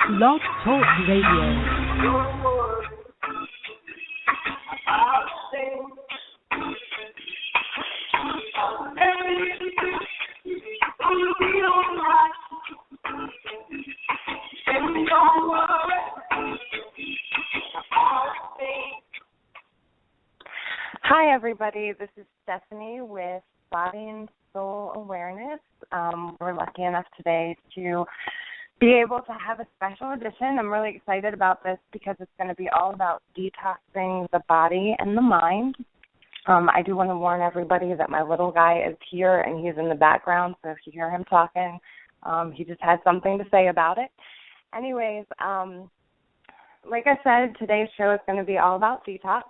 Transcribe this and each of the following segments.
Blog Talk Radio. Hi, everybody. This is Stephanie with Body and Soul Awareness. We're lucky enough today to be able to have a special edition. I'm really excited about this because it's going to be all about detoxing the body and the mind. I do want to warn everybody that my little guy is here and he's in the background, so if you hear him talking, he just had something to say about it. Anyways, like I said, today's show is going to be all about detox.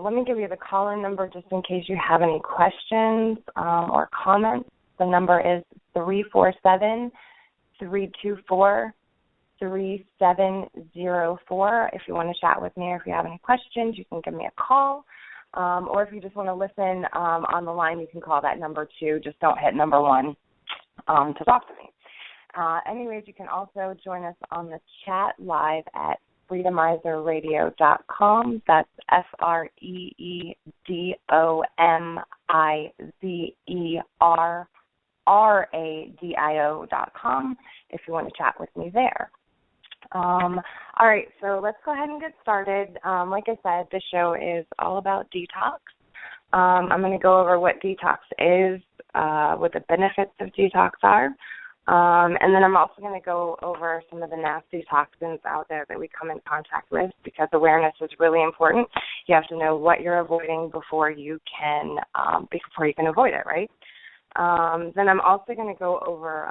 Let me give you the call-in number just in case you have any questions or comments. The number is 347-324-3704. If you want to chat with me or if you have any questions, you can give me a call. Or if you just want to listen on the line, you can call that number too. Just don't hit number 1 to talk to me. Anyways, you can also join us on the chat live at freedomizerradio.com. That's freedomizerradio.com if you want to chat with me there. All right, so let's go ahead and get started. Like I said, this show is all about detox. I'm going to go over what detox is, what the benefits of detox are. And then I'm also going to go over some of the nasty toxins out there that we come in contact with because awareness is really important. You have to know what you're avoiding before you can avoid it, right? Then I'm also going to go over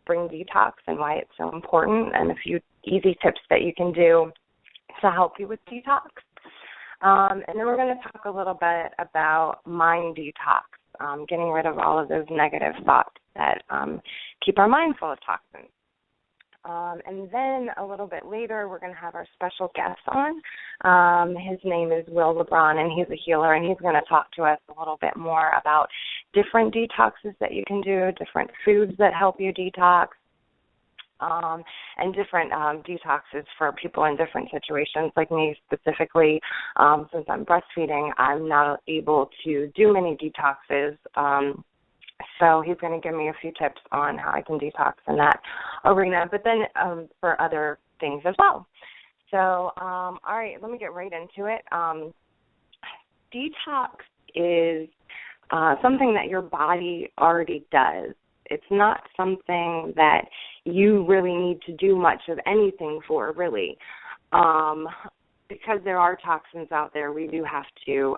Bring Detox and why it's so important and a few easy tips that you can do to help you with detox. And then we're going to talk a little bit about mind detox, getting rid of all of those negative thoughts that keep our mind full of toxins. And then a little bit later, we're going to have our special guest on. His name is Will Lebron, and he's a healer, and he's going to talk to us a little bit more about different detoxes that you can do, different foods that help you detox, and different detoxes for people in different situations. Like me specifically, since I'm breastfeeding, I'm not able to do many detoxes. So he's going to give me a few tips on how I can detox in that arena, but then for other things as well. So, all right, let me get right into it. Detox is something that your body already does. It's not something that you really need to do much of anything for, really. Because there are toxins out there, we do have to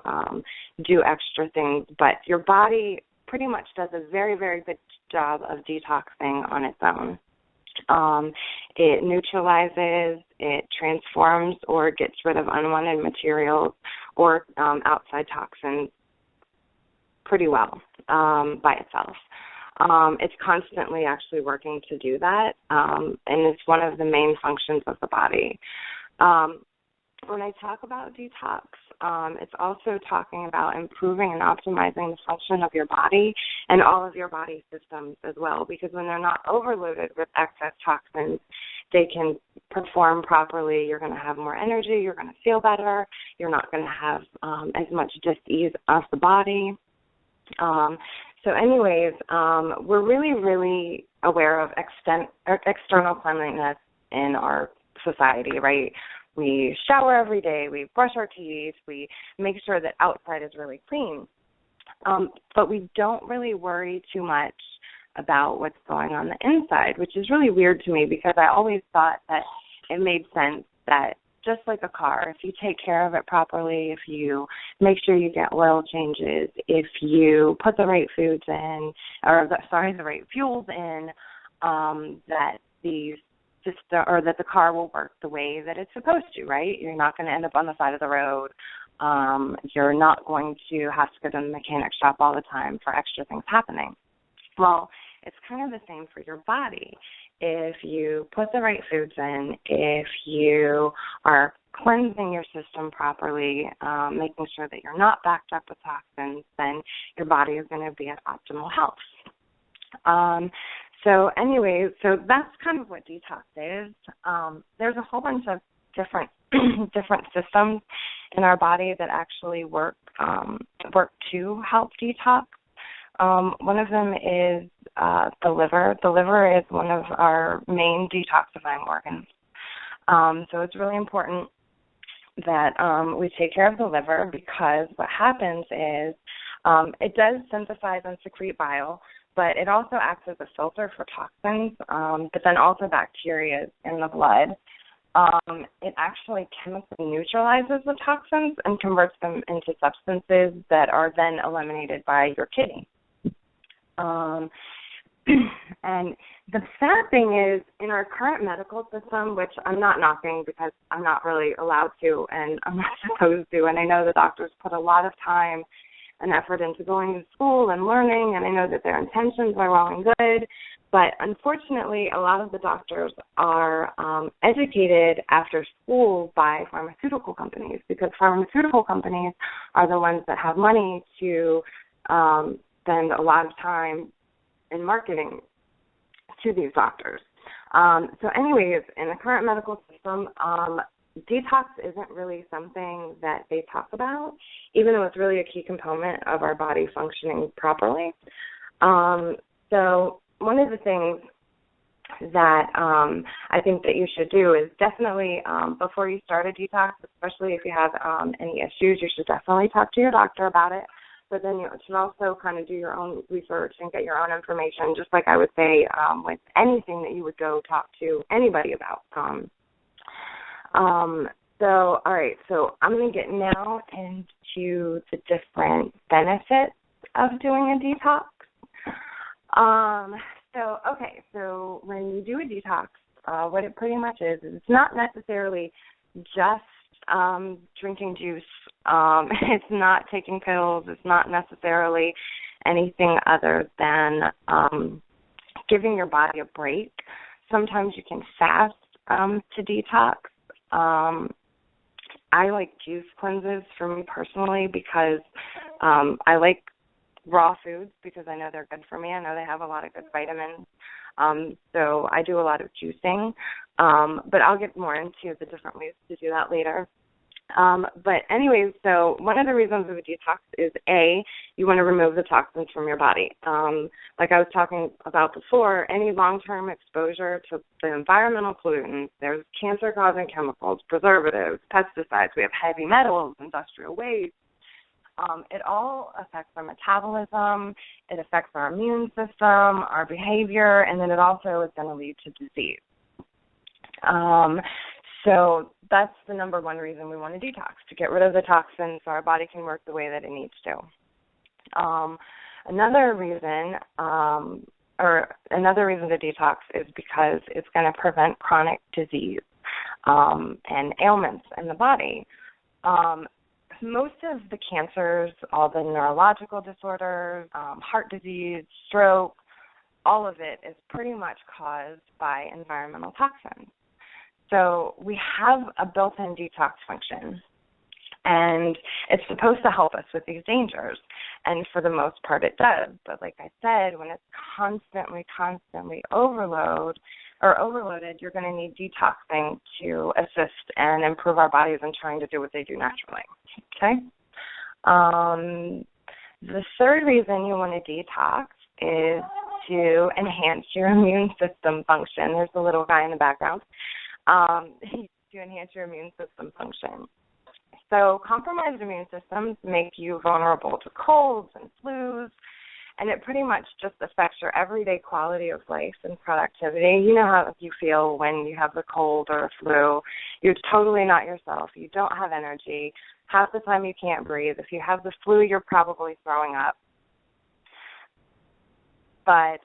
do extra things, but your body pretty much does a very, very good job of detoxing on its own. It neutralizes, it transforms or gets rid of unwanted materials or outside toxins pretty well by itself. It's constantly actually working to do that, and it's one of the main functions of the body. When I talk about detox, it's also talking about improving and optimizing the function of your body and all of your body systems as well, because when they're not overloaded with excess toxins, they can perform properly. You're going to have more energy. You're going to feel better. You're not going to have as much dis-ease of the body. So anyways, we're really, really aware of external cleanliness in our society, right? We shower every day, we brush our teeth, we make sure that outside is really clean. But we don't really worry too much about what's going on the inside, which is really weird to me because I always thought that it made sense that just like a car, if you take care of it properly, if you make sure you get oil changes, if you put the right foods in, the right fuels in, that that the car will work the way that it's supposed to, right? You're not going to end up on the side of the road. You're not going to have to go to the mechanic shop all the time for extra things happening. Well, it's kind of the same for your body. If you put the right foods in, if you are cleansing your system properly, making sure that you're not backed up with toxins, then your body is going to be at optimal health. So anyways, so that's kind of what detox is. There's a whole bunch of different different systems in our body that actually work to help detox. One of them is the liver. The liver is one of our main detoxifying organs. So it's really important that we take care of the liver, because what happens is it does synthesize and secrete bile, but it also acts as a filter for toxins, but then also bacteria in the blood. It actually chemically neutralizes the toxins and converts them into substances that are then eliminated by your kidney. And the sad thing is, in our current medical system, which I'm not knocking because I'm not really allowed to and I'm not supposed to, and I know the doctors put a lot of time and effort into going to school and learning, and I know that their intentions are well and good, but unfortunately a lot of the doctors are educated after school by pharmaceutical companies, because pharmaceutical companies are the ones that have money to spend a lot of time in marketing to these doctors. So anyways, in the current medical system, detox isn't really something that they talk about, even though it's really a key component of our body functioning properly. So one of the things that I think that you should do is definitely, before you start a detox, especially if you have any issues, you should definitely talk to your doctor about it. But then you should also kind of do your own research and get your own information, just like I would say with anything that you would go talk to anybody about. So, all right, so I'm going to get now into the different benefits of doing a detox. So when you do a detox, what it pretty much is it's not necessarily just drinking juice. It's not taking pills. It's not necessarily anything other than giving your body a break. Sometimes you can fast to detox. I like juice cleanses for me personally, because I like raw foods because I know they're good for me. I know they have a lot of good vitamins. So I do a lot of juicing. But I'll get more into the different ways to do that later. But anyways, so one of the reasons of a detox is, A, you want to remove the toxins from your body. Like I was talking about before, any long-term exposure to the environmental pollutants, there's cancer-causing chemicals, preservatives, pesticides, we have heavy metals, industrial waste. It all affects our metabolism, it affects our immune system, our behavior, and then it also is going to lead to disease. So that's the number one reason we want to detox, to get rid of the toxins so our body can work the way that it needs to. Another reason to detox is because it's going to prevent chronic disease and ailments in the body. Most of the cancers, all the neurological disorders, heart disease, stroke, all of it is pretty much caused by environmental toxins. So we have a built-in detox function, and it's supposed to help us with these dangers, and for the most part it does. But like I said, when it's constantly overloaded, you're going to need detoxing to assist and improve our bodies in trying to do what they do naturally. Okay? The third reason you want to detox is to enhance your immune system function. There's a little guy in the background. To enhance your immune system function. So compromised immune systems make you vulnerable to colds and flus, and it pretty much just affects your everyday quality of life and productivity. You know how you feel when you have the cold or a flu. You're totally not yourself. You don't have energy. Half the time you can't breathe. If you have the flu, you're probably throwing up. But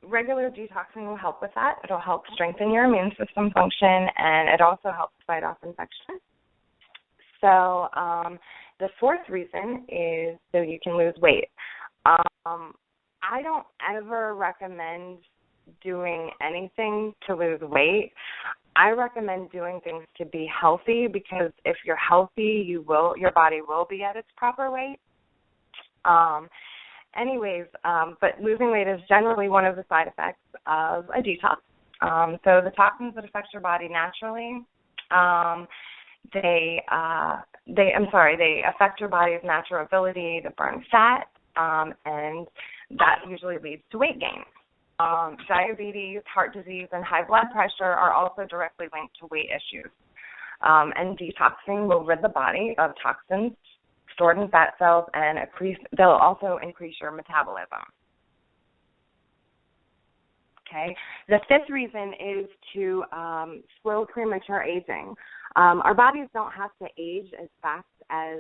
regular detoxing will help with that. It'll help strengthen your immune system function, and it also helps fight off infection. So the fourth reason is so you can lose weight. I don't ever recommend doing anything to lose weight. I recommend doing things to be healthy, because if you're healthy, your body will be at its proper weight. Anyways, but losing weight is generally one of the side effects of a detox. So the toxins that affect your body naturally, they affect your body's natural ability to burn fat, and that usually leads to weight gain. Diabetes, heart disease, and high blood pressure are also directly linked to weight issues. And detoxing will rid the body of toxins stored in fat cells, and they'll also increase your metabolism. Okay. The fifth reason is to slow premature aging. Our bodies don't have to age as fast as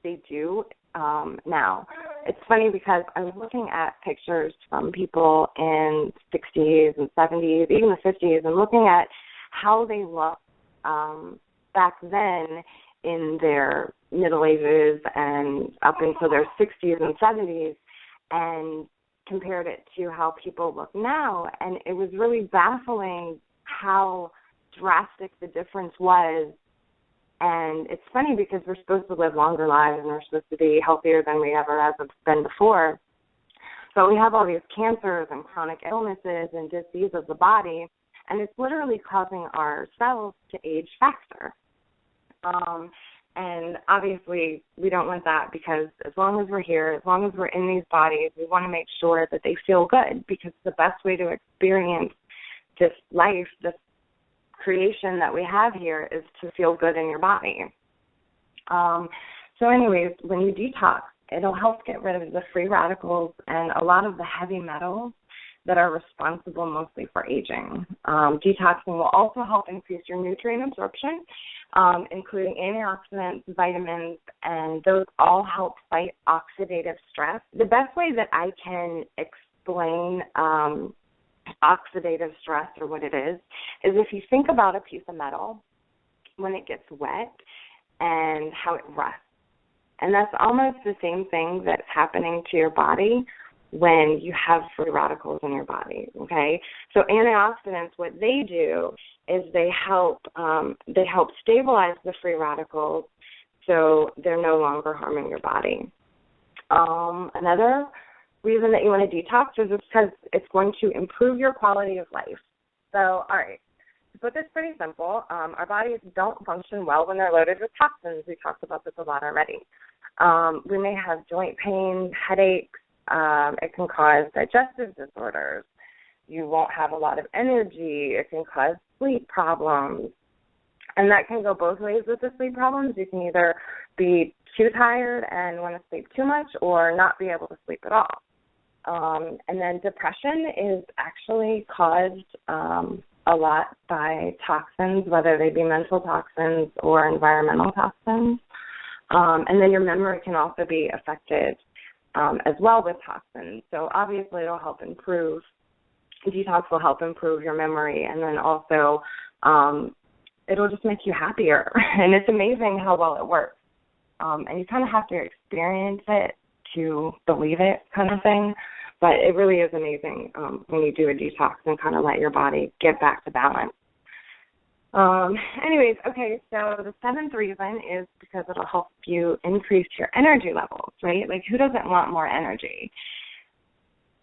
they do now. It's funny because I was looking at pictures from people in 60s and 70s, even the 50s, and looking at how they looked back then in their middle ages and up into their 60s and 70s, and compared it to how people look now, and it was really baffling how drastic the difference was. And it's funny because we're supposed to live longer lives and we're supposed to be healthier than we ever have been before. But we have all these cancers and chronic illnesses and disease of the body, and it's literally causing our cells to age faster. And obviously we don't want that, because as long as we're here, as long as we're in these bodies, we want to make sure that they feel good, because the best way to experience this life, this creation that we have here, is to feel good in your body. So anyways, when you detox, it'll help get rid of the free radicals and a lot of the heavy metals that are responsible mostly for aging. Detoxing will also help increase your nutrient absorption, including antioxidants, vitamins, and those all help fight oxidative stress. The best way that I can explain oxidative stress, or what it is if you think about a piece of metal when it gets wet and how it rusts. And that's almost the same thing that's happening to your body when you have free radicals in your body, okay? So antioxidants, what they do is they help stabilize the free radicals so they're no longer harming your body. Another reason that you want to detox is because it's going to improve your quality of life. So, all right, to put this pretty simple, our bodies don't function well when they're loaded with toxins. We talked about this a lot already. We may have joint pain, headaches. It can cause digestive disorders. You won't have a lot of energy. It can cause sleep problems. And that can go both ways with the sleep problems. You can either be too tired and want to sleep too much, or not be able to sleep at all. And then depression is actually caused a lot by toxins, whether they be mental toxins or environmental toxins. And then your memory can also be affected as well with toxins. So obviously it'll help improve. Detox will help improve your memory, and then also it'll just make you happier. And it's amazing how well it works. And you kind of have to experience it to believe it, kind of thing. But it really is amazing when you do a detox and kind of let your body get back to balance. Anyways, okay, so the seventh reason is because it'll help you increase your energy levels, right? Like, who doesn't want more energy?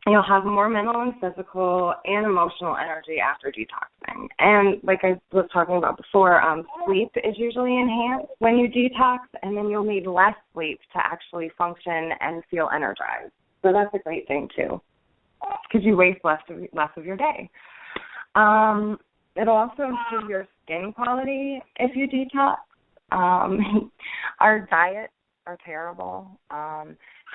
You'll have more mental and physical and emotional energy after detoxing. And like I was talking about before, sleep is usually enhanced when you detox, and then you'll need less sleep to actually function and feel energized. So that's a great thing, too, because you waste less of your day. It'll also improve your skin quality if you detox. Our diets are terrible,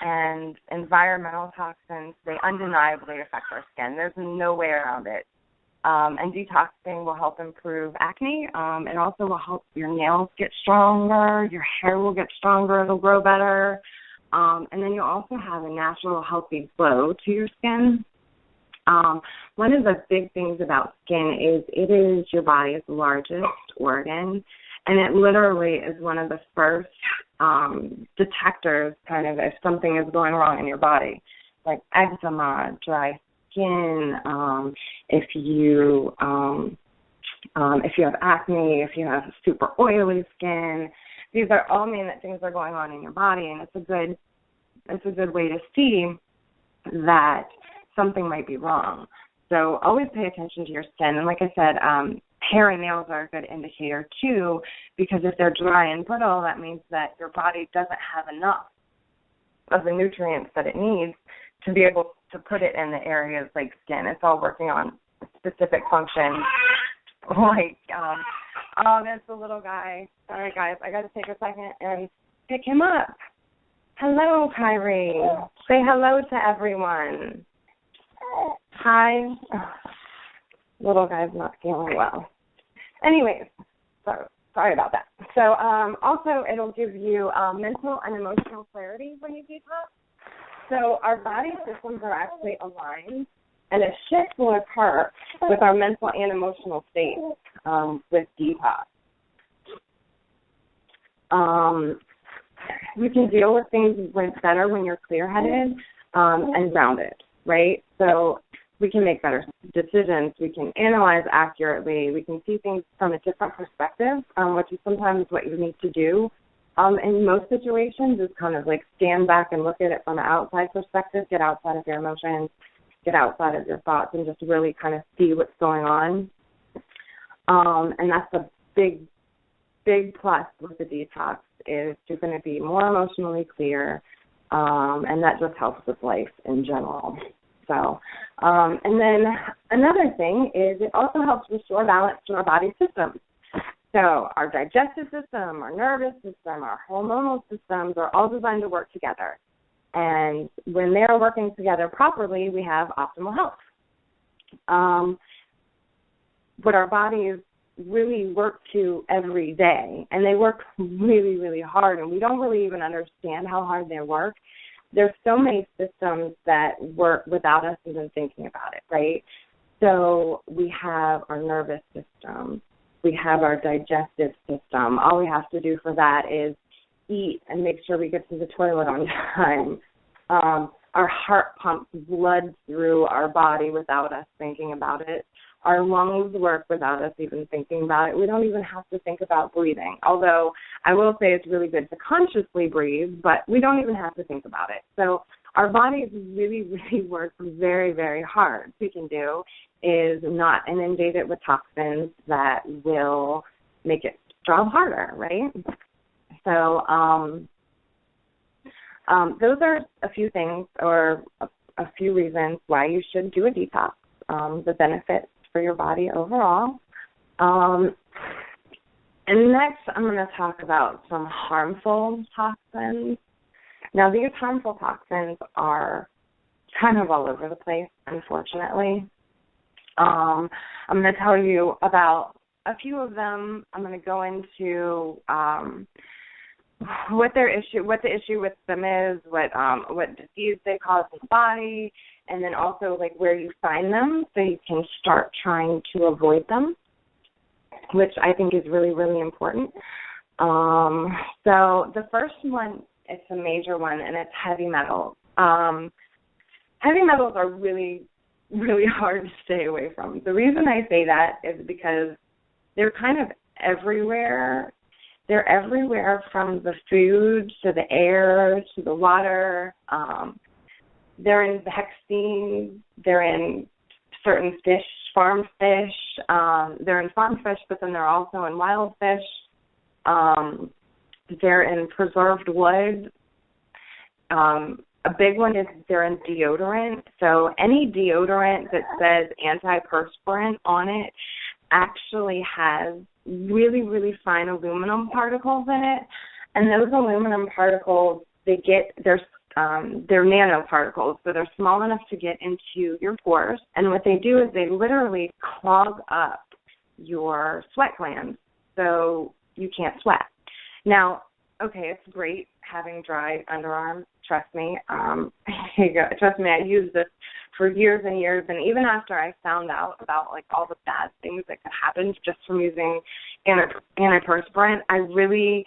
and environmental toxins, they undeniably affect our skin. There's no way around it. And detoxing will help improve acne. It also will help your nails get stronger, your hair will get stronger, it'll grow better. And then you'll also have a natural, healthy glow to your skin. One of the big things about skin is it is your body's largest organ, and it literally is one of the first detectors, kind of, if something is going wrong in your body, like eczema, dry skin, if you have acne, if you have super oily skin. These are all mean that things are going on in your body, and it's a good way to see that something might be wrong. So always pay attention to your skin. And like I said, hair and nails are a good indicator too, because if they're dry and brittle, that means that your body doesn't have enough of the nutrients that it needs to be able to put it in the areas like skin. It's all working on specific functions. Like, oh, there's the little guy. Sorry, guys, I got to take a second and pick him up. Hello, Kyrie. Say hello to everyone. Hi. Oh, little guy's not feeling well. Anyways, sorry about that. So also it'll give you mental and emotional clarity when you detox. So our body systems are actually aligned, and a shift will occur with our mental and emotional state with detox. You can deal with things better when you're clear-headed and grounded, right? So we can make better decisions. We can analyze accurately. We can see things from a different perspective, which is sometimes what you need to do. In most situations is kind of like stand back and look at it from an outside perspective, get outside of your emotions, get outside of your thoughts, and just really kind of see what's going on. And that's a big, big plus with the detox is you're going to be more emotionally clear, and that just helps with life in general. So, and then another thing is it also helps restore balance to our body systems. So our digestive system, our nervous system, our hormonal systems are all designed to work together. And when they are working together properly, we have optimal health. What our bodies really work to every day, and they work really, really hard, and we don't really even understand how hard they work. There's so many systems that work without us even thinking about it, right? So we have our nervous system. We have our digestive system. All we have to do for that is eat and make sure we get to the toilet on time. Our heart pumps blood through our body without us thinking about it. Our lungs work without us even thinking about it. We don't even have to think about breathing, although I will say it's really good to consciously breathe, but we don't even have to think about it. So our bodies really, really work very, very hard. What we can do is not inundate it with toxins that will make it job harder, right? So those are a few things or a few reasons why you should do a detox, the benefits for your body overall. And next, I'm going to talk about some harmful toxins. Now, these harmful toxins are kind of all over the place, unfortunately. I'm going to tell you about a few of them. I'm going to go into what the issue with them is, what disease they cause in the body, and then also like where you find them so you can start trying to avoid them, which I think is really, really important. So the first one, it's a major one, and it's heavy metals. Heavy metals are really, really hard to stay away from. The reason I say that is because they're kind of everywhere. They're everywhere from the food to the air to the water. They're in vaccines. They're in certain fish, farm fish. They're in farm fish, but then they're also in wild fish. They're in preserved wood. A big one is they're in deodorant. So any deodorant that says antiperspirant on it actually has really, really fine aluminum particles in it. And those aluminum particles, they're nanoparticles, so they're small enough to get into your pores. And what they do is they literally clog up your sweat glands so you can't sweat. Now, okay, it's great having dry underarms. Trust me. Trust me, I used this for years and years, and even after I found out about like all the bad things that could happen just from using antiperspirant, I really,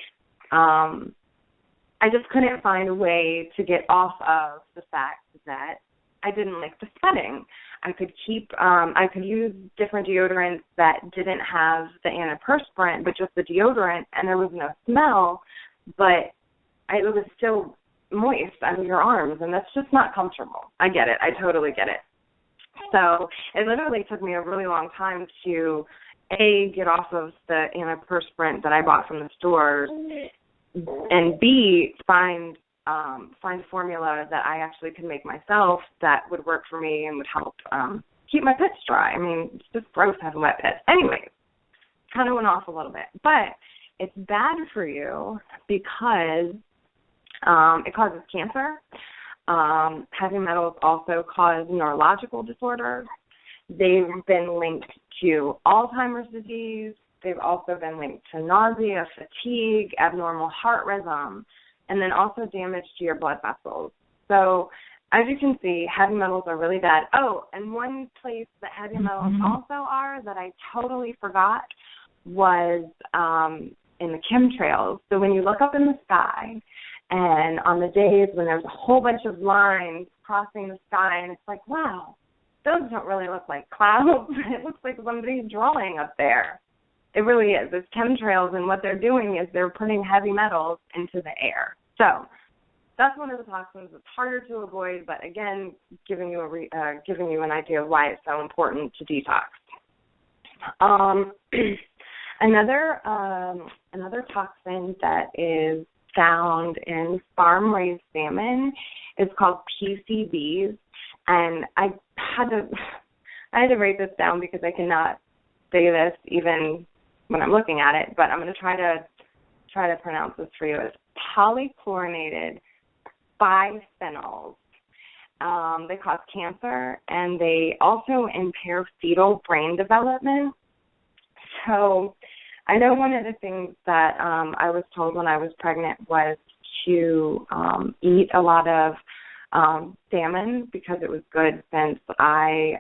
I just couldn't find a way to get off of the fact that I didn't like the sweating. I could use different deodorants that didn't have the antiperspirant, but just the deodorant, and there was no smell, but it was still moist under your arms, and that's just not comfortable. I get it. I totally get it. So it literally took me a really long time to, A, get off of the antiperspirant that I bought from the stores, and B, find formula that I actually could make myself that would work for me and would help keep my pits dry. I mean, it's just gross having wet pits. Anyway, kind of went off a little bit. But it's bad for you because it causes cancer. Heavy metals also cause neurological disorders. They've been linked to Alzheimer's disease. They've also been linked to nausea, fatigue, abnormal heart rhythm, and then also damage to your blood vessels. So as you can see, heavy metals are really bad. Oh, and one place that heavy metals also are that I totally forgot was in the chemtrails. So when you look up in the sky, and on the days when there's a whole bunch of lines crossing the sky, and it's like, wow, those don't really look like clouds. It looks like somebody's drawing up there. It really is. It's chemtrails, and what they're doing is they're putting heavy metals into the air. So that's one of the toxins that's harder to avoid, but again, giving you an idea of why it's so important to detox. Another toxin that is found in farm-raised salmon is called PCBs, and I had to write this down because I cannot say this even when I'm looking at it, but I'm going to try to pronounce this for you. It's polychlorinated biphenyls. They cause cancer, and they also impair fetal brain development. So I know one of the things that I was told when I was pregnant was to eat a lot of salmon because it was good, since I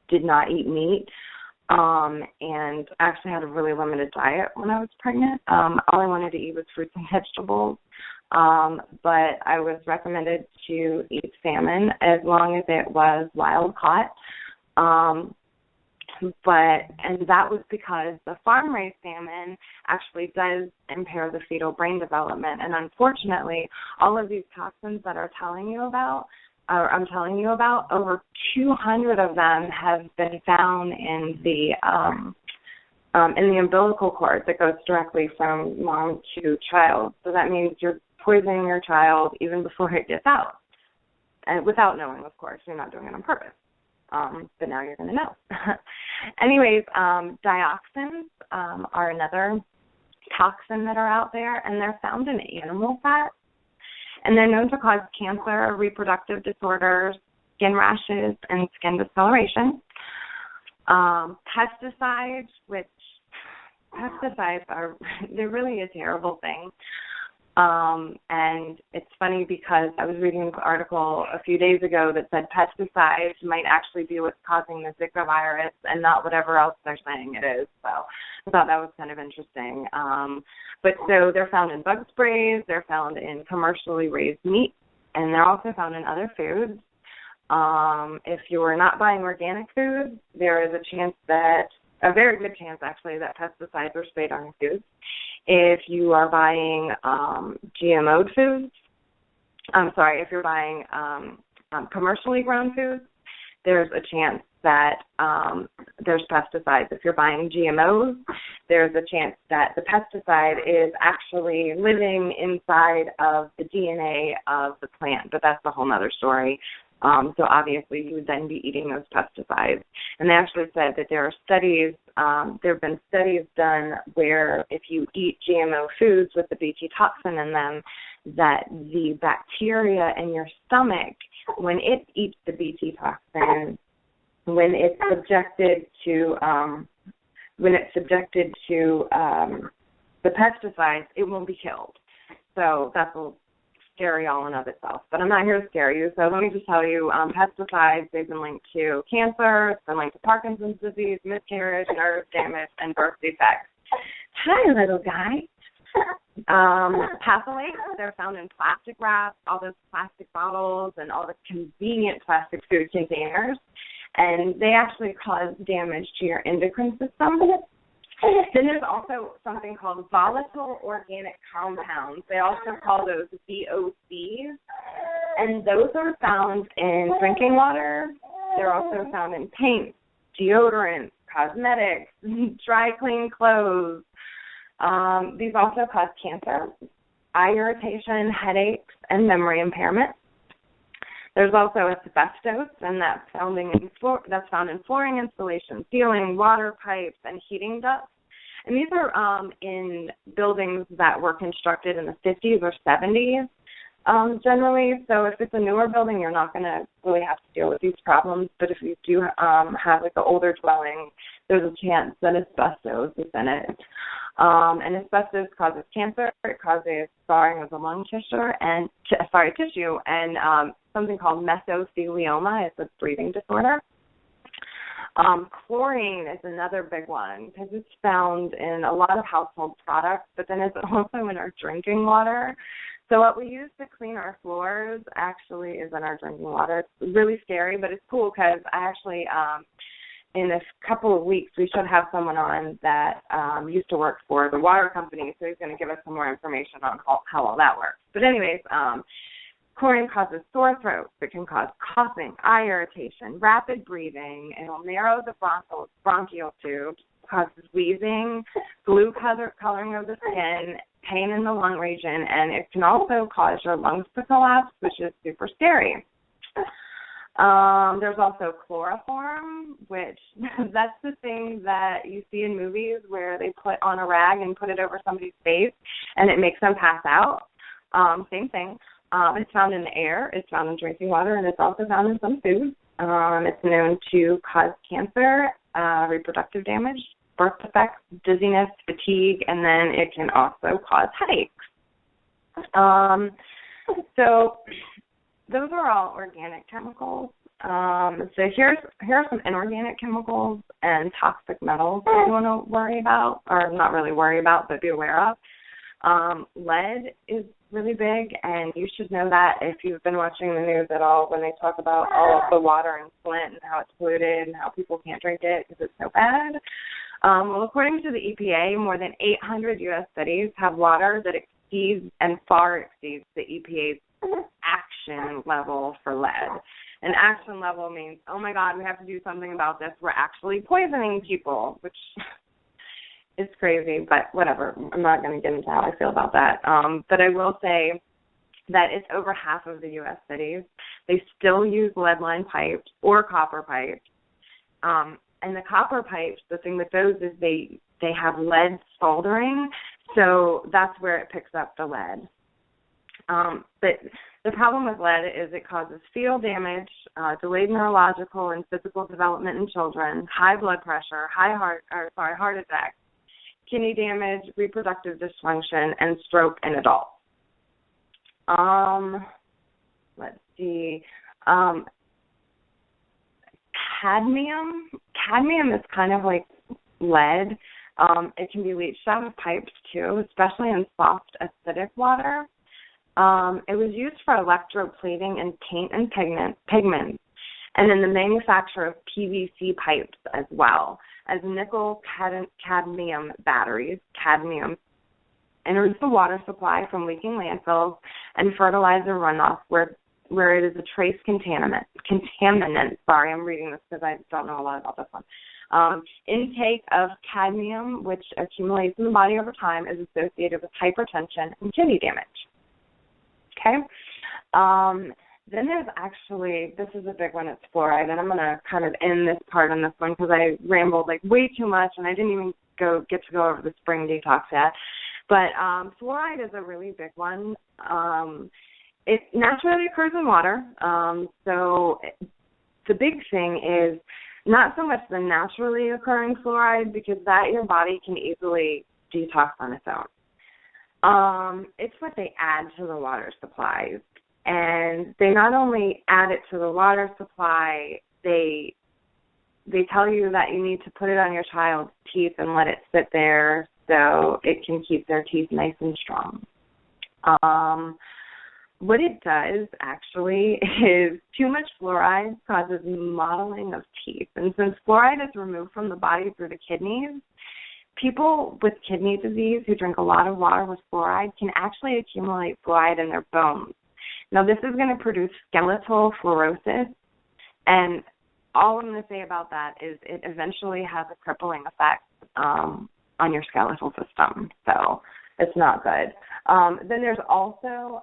did not eat meat, and actually had a really limited diet when I was pregnant. All I wanted to eat was fruits and vegetables, but I was recommended to eat salmon as long as it was wild caught. And that was because the farm-raised salmon actually does impair the fetal brain development. And unfortunately, all of these toxins that I'm telling you about, over 200 of them have been found in the umbilical cord that goes directly from mom to child. So that means you're poisoning your child even before it gets out. And without knowing, of course. You're not doing it on purpose. But now you're going to know. Anyways, dioxins are another toxin that are out there, and they're found in animal fat. And they're known to cause cancer, reproductive disorders, skin rashes, and skin discoloration. Pesticides, they're really a terrible thing. And it's funny because I was reading an article a few days ago that said pesticides might actually be what's causing the Zika virus and not whatever else they're saying it is. So I thought that was kind of interesting. But so they're found in bug sprays, they're found in commercially raised meat, and they're also found in other foods. If you're not buying organic food, there is a very good chance actually that pesticides are sprayed on your foods. If you are buying GMO foods, if you're buying commercially grown foods, there's a chance that there's pesticides. If you're buying GMOs, there's a chance that the pesticide is actually living inside of the DNA of the plant, but that's a whole other story. So obviously you would then be eating those pesticides. And they actually said that there have been studies done where if you eat GMO foods with the Bt toxin in them, that the bacteria in your stomach, when it eats the Bt toxin, when it's subjected to the pesticides, it won't be killed. So that's scary all in of itself, but I'm not here to scare you. So let me just tell you, pesticides, they've been linked to cancer, it's been linked to Parkinson's disease, miscarriage, nerve damage, and birth defects. Hi, little guy. Phthalates, they're found in plastic wrap, all those plastic bottles, and all the convenient plastic food containers, and they actually cause damage to your endocrine system. Then there's also something called volatile organic compounds. They also call those VOCs, and those are found in drinking water. They're also found in paint, deodorant, cosmetics, dry clean clothes. These also cause cancer, eye irritation, headaches, and memory impairment. There's also asbestos, and that's found in flooring installation, ceiling, water pipes, and heating ducts. And these are in buildings that were constructed in the 50s or 70s generally. So if it's a newer building, you're not going to really have to deal with these problems. But if you do have like an older dwelling, there's a chance that asbestos is in it. And asbestos causes cancer. It causes scarring of the lung tissue and something called mesothelioma. It's a breathing disorder. Chlorine is another big one because it's found in a lot of household products, but then it's also in our drinking water. So what we use to clean our floors actually is in our drinking water. It's really scary, but it's cool because I actually in a couple of weeks, we should have someone on that used to work for the water company, so he's going to give us some more information on how all that works. But anyways, chlorine causes sore throat. It can cause coughing, eye irritation, rapid breathing. It'll narrow the bronchial tubes, causes wheezing, blue coloring of the skin, pain in the lung region, and it can also cause your lungs to collapse, which is super scary. There's also chloroform, which that's the thing that you see in movies where they put on a rag and put it over somebody's face and it makes them pass out. Same thing. It's found in the air, it's found in drinking water, and it's also found in some foods. It's known to cause cancer, reproductive damage, birth defects, dizziness, fatigue, and then it can also cause headaches. So those are all organic chemicals. So here are some inorganic chemicals and toxic metals that you want to worry about, or not really worry about, but be aware of. Lead is really big, and you should know that if you've been watching the news at all when they talk about all of the water in Flint and how it's polluted and how people can't drink it because it's so bad. Well, according to the EPA, more than 800 U.S. cities have water that exceeds and far exceeds the EPA's action level for lead. An action level means, oh, my God, we have to do something about this. We're actually poisoning people, which is crazy, but whatever. I'm not going to get into how I feel about that. But I will say that it's over half of the U.S. cities. They still use lead-lined pipes or copper pipes. And the copper pipes, the thing with those is they have lead soldering, so that's where it picks up the lead. But the problem with lead is it causes fetal damage, delayed neurological and physical development in children, high blood pressure, heart attack, kidney damage, reproductive dysfunction, and stroke in adults. Let's see. Cadmium is kind of like lead. It can be leached out of pipes too, especially in soft acidic water. It was used for electroplating in paint and pigments, and in the manufacture of PVC pipes as well as nickel-cadmium batteries. Cadmium enters the water supply from leaking landfills and fertilizer runoff where it is a trace contaminant. Sorry, I'm reading this because I don't know a lot about this one. Intake of cadmium, which accumulates in the body over time, is associated with hypertension and kidney damage. Okay? Then there's actually, this is a big one, it's fluoride, and I'm going to kind of end this part on this one because I rambled like way too much and I didn't even get to go over the spring detox yet. But fluoride is a really big one. It naturally occurs in water. So the big thing is not so much the naturally occurring fluoride because that your body can easily detox on its own. It's what they add to the water supplies. And they not only add it to the water supply, they tell you that you need to put it on your child's teeth and let it sit there so it can keep their teeth nice and strong. What it does, actually, is too much fluoride causes mottling of teeth. And since fluoride is removed from the body through the kidneys, people with kidney disease who drink a lot of water with fluoride can actually accumulate fluoride in their bones. Now, this is going to produce skeletal fluorosis, and all I'm going to say about that is it eventually has a crippling effect on your skeletal system, so it's not good. Then there's also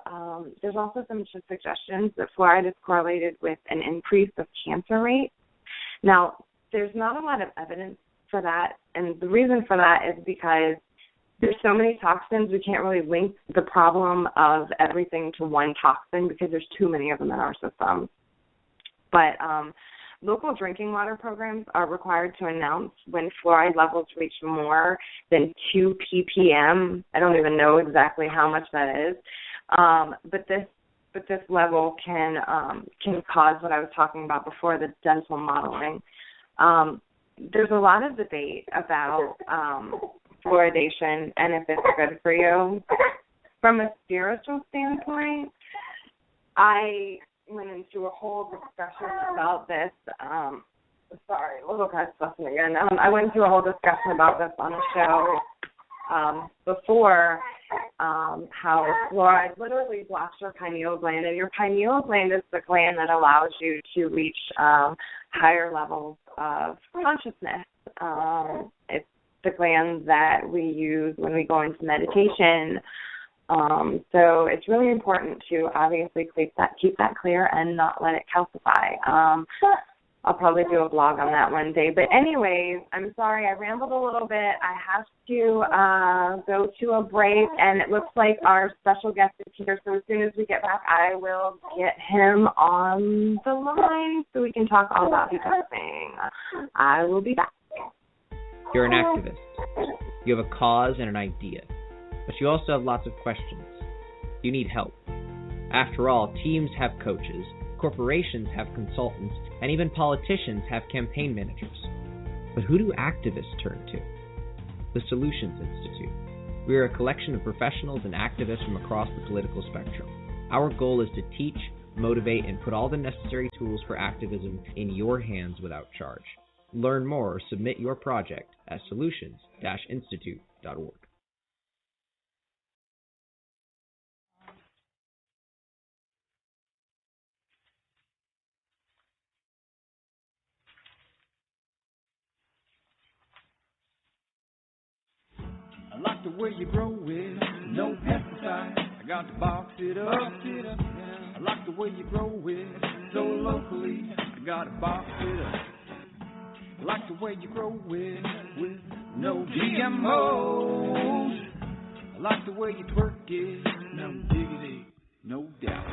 some suggestions that fluoride is correlated with an increase of cancer rates. Now, there's not a lot of evidence for that, and the reason for that is because there's so many toxins, we can't really link the problem of everything to one toxin because there's too many of them in our system. But local drinking water programs are required to announce when fluoride levels reach more than 2 ppm. I don't even know exactly how much that is, but this level can cause what I was talking about before, the dental modeling. There's a lot of debate about fluoridation and if it's good for you. From a spiritual standpoint, I went into a whole discussion about this. Sorry, little guy's fussing again. I went into a whole discussion about this on the show before, how fluoride literally blocks your pineal gland, and your pineal gland is the gland that allows you to reach higher levels of consciousness. It's the gland that we use when we go into meditation. So it's really important to obviously keep that clear and not let it calcify. I'll probably do a blog on that one day. But anyways, I'm sorry I rambled a little bit. I have to go to a break, and it looks like our special guest is here. So as soon as we get back, I will get him on the line so we can talk all about detoxing. I will be back. You're an activist. You have a cause and an idea. But you also have lots of questions. You need help. After all, teams have coaches, corporations have consultants, and even politicians have campaign managers. But who do activists turn to? The Solutions Institute. We are a collection of professionals and activists from across the political spectrum. Our goal is to teach, motivate, and put all the necessary tools for activism in your hands without charge. Learn more or submit your project at solutions-institute.org. I like the way you grow it, no pesticides. I got to box it up. I like the way you grow it, so locally. I got to box it up. I like the way you grow it with no GMOs. I like the way you twerk it, no diggity, no doubt.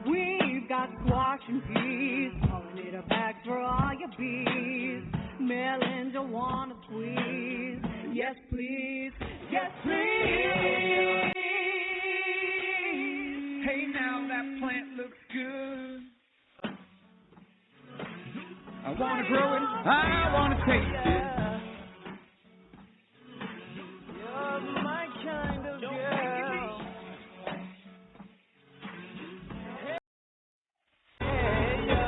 We've got squash and peas, pollinator packs for all your bees. Melons you wanna squeeze. Yes, please. Yes, please. Hey, now that plant looks good. I want to grow it. I want to taste it. You're my kind of girl. Hey, yo.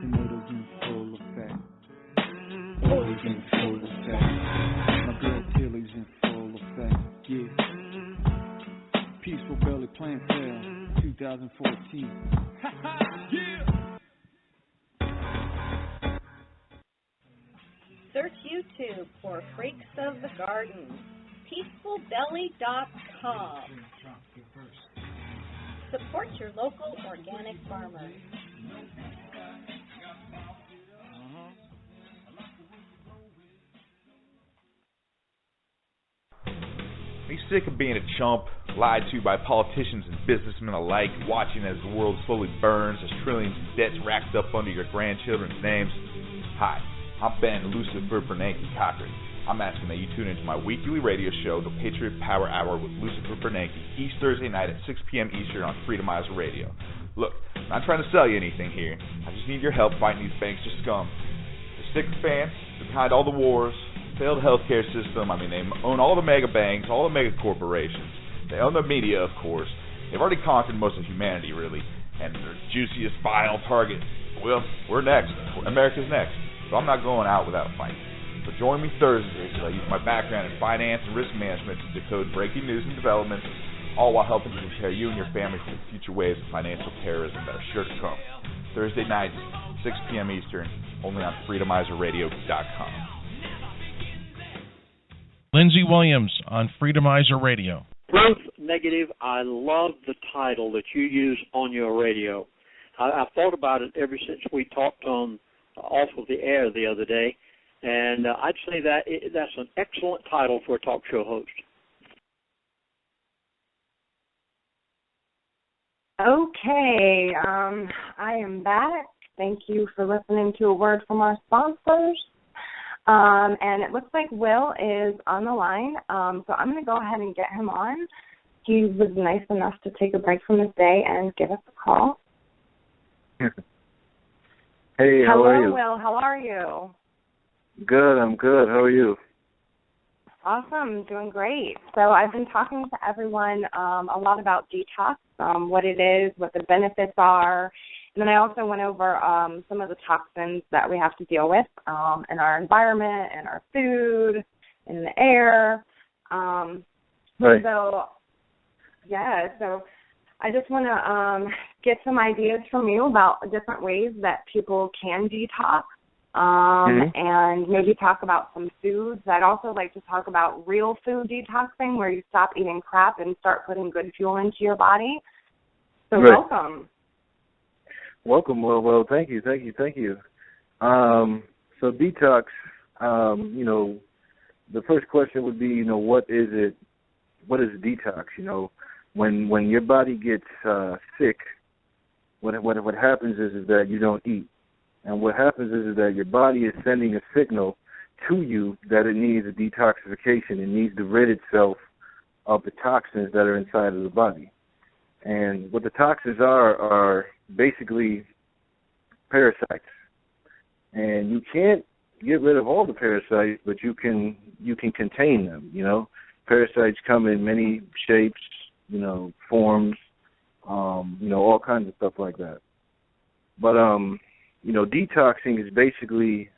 Tomatoes in full effect. Always in full effect. My girl Tilly's in full effect. Yeah. Peaceful Belly Plant Sale 2014. Yeah. Search YouTube for Freaks of the Garden. PeacefulBelly.com. Support your local organic farmers. Are you sick of being a chump, lied to by politicians and businessmen alike, watching as the world slowly burns, as trillions of debts racked up under your grandchildren's names? Hi, I'm Ben Lucifer Bernanke Cochran. I'm asking that you tune into my weekly radio show, The Patriot Power Hour with Lucifer Bernanke, each Thursday night at 6 p.m. Eastern on Freedomizer Radio. Look, I'm not trying to sell you anything here. I just need your help fighting these bankster scum. The sycophants behind all the wars, failed healthcare system. They own all the mega banks, all the mega corporations. They own the media, of course. They've already conquered most of humanity, really. And their juiciest, vile target, Well, we're next. America's next. So I'm not going out without a fight. So join me Thursdays as I use my background in finance and risk management to decode breaking news and developments, all while helping to prepare you and your family for the future waves of financial terrorism that are sure to come. Thursday nights, 6 p.m. Eastern, only on freedomizerradio.com. Lindsey Williams on Freedomizer Radio. Proof Negative, I love the title that you use on your radio. I've thought about it ever since we talked on off of the air the other day, and I'd say that that's an excellent title for a talk show host. Okay, I am back. Thank you for listening to a word from our sponsors. And it looks like Will is on the line, so I'm going to go ahead and get him on. He was nice enough to take a break from his day and give us a call. Hey, how are you? Hello, Will. How are you? Good, I'm good. How are you? Awesome, doing great. So I've been talking to everyone a lot about detox, what it is, what the benefits are, and then I also went over some of the toxins that we have to deal with in our environment, in our food, in the air. Right. So I just want to get some ideas from you about different ways that people can detox. And maybe talk about some foods. I'd also like to talk about real food detoxing, where you stop eating crap and start putting good fuel into your body. So welcome. Welcome. Well, thank you. So detox, the first question would be, what is it? What is detox? When your body gets sick, what happens is that you don't eat. And what happens is that your body is sending a signal to you that it needs a detoxification. It needs to rid itself of the toxins that are inside of the body. And what the toxins are basically parasites. And you can't get rid of all the parasites, but you can contain them. Parasites come in many shapes, forms, all kinds of stuff like that. But detoxing is basically,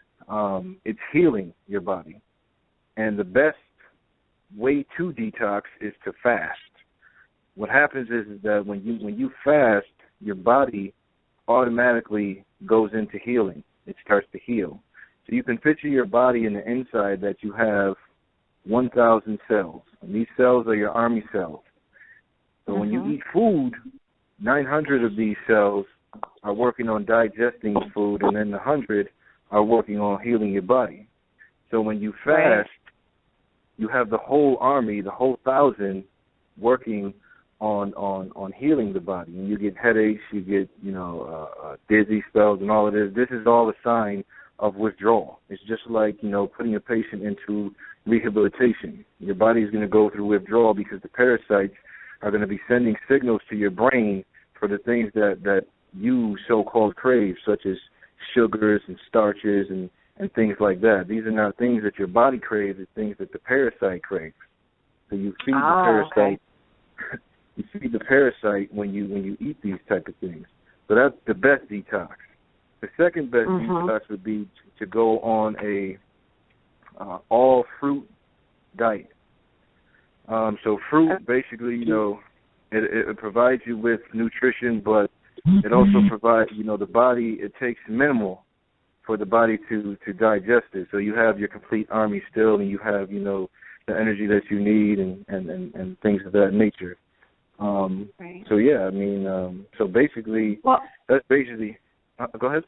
it's healing your body. And the best way to detox is to fast. What happens is that when you fast, your body automatically goes into healing. It starts to heal. So you can picture your body in the inside that you have 1,000 cells. And these cells are your army cells. So when you eat food, 900 of these cells are working on digesting food, and then the 100 are working on healing your body. So when you fast, you have the whole army, the whole 1,000, working on healing the body. And you get headaches, you get dizzy spells, and all of this. This is all a sign of withdrawal. It's just like putting a patient into rehabilitation. Your body is going to go through withdrawal because the parasites are going to be sending signals to your brain for the things that you so-called crave, such as sugars and starches and things like that. These are not things that your body craves, it's things that the parasite craves. So you feed the parasite. You feed the parasite when you eat these type of things. So that's the best detox. The second best detox would be to go on a all fruit diet. So fruit basically, it provides you with nutrition, but it also provides, the body, it takes minimal for the body to digest it. So you have your complete army still, and you have, the energy that you need and things of that nature. So, yeah, so basically, that's basically, go ahead.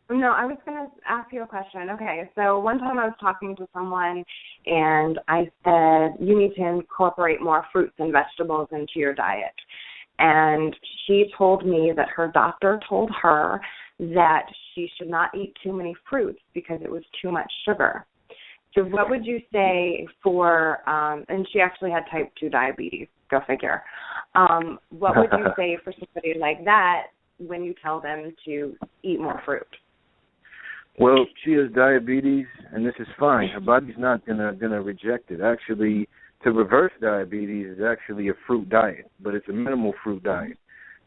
No, I was going to ask you a question. Okay, so one time I was talking to someone, and I said, you need to incorporate more fruits and vegetables into your diet. And she told me that her doctor told her that she should not eat too many fruits because it was too much sugar. So what would you say for, and she actually had type 2 diabetes, go figure. What would you say for somebody like that when you tell them to eat more fruit? Well, she has diabetes, and this is fine. Her body's not gonna reject it. Actually, to reverse diabetes is actually a fruit diet, but it's a minimal fruit diet.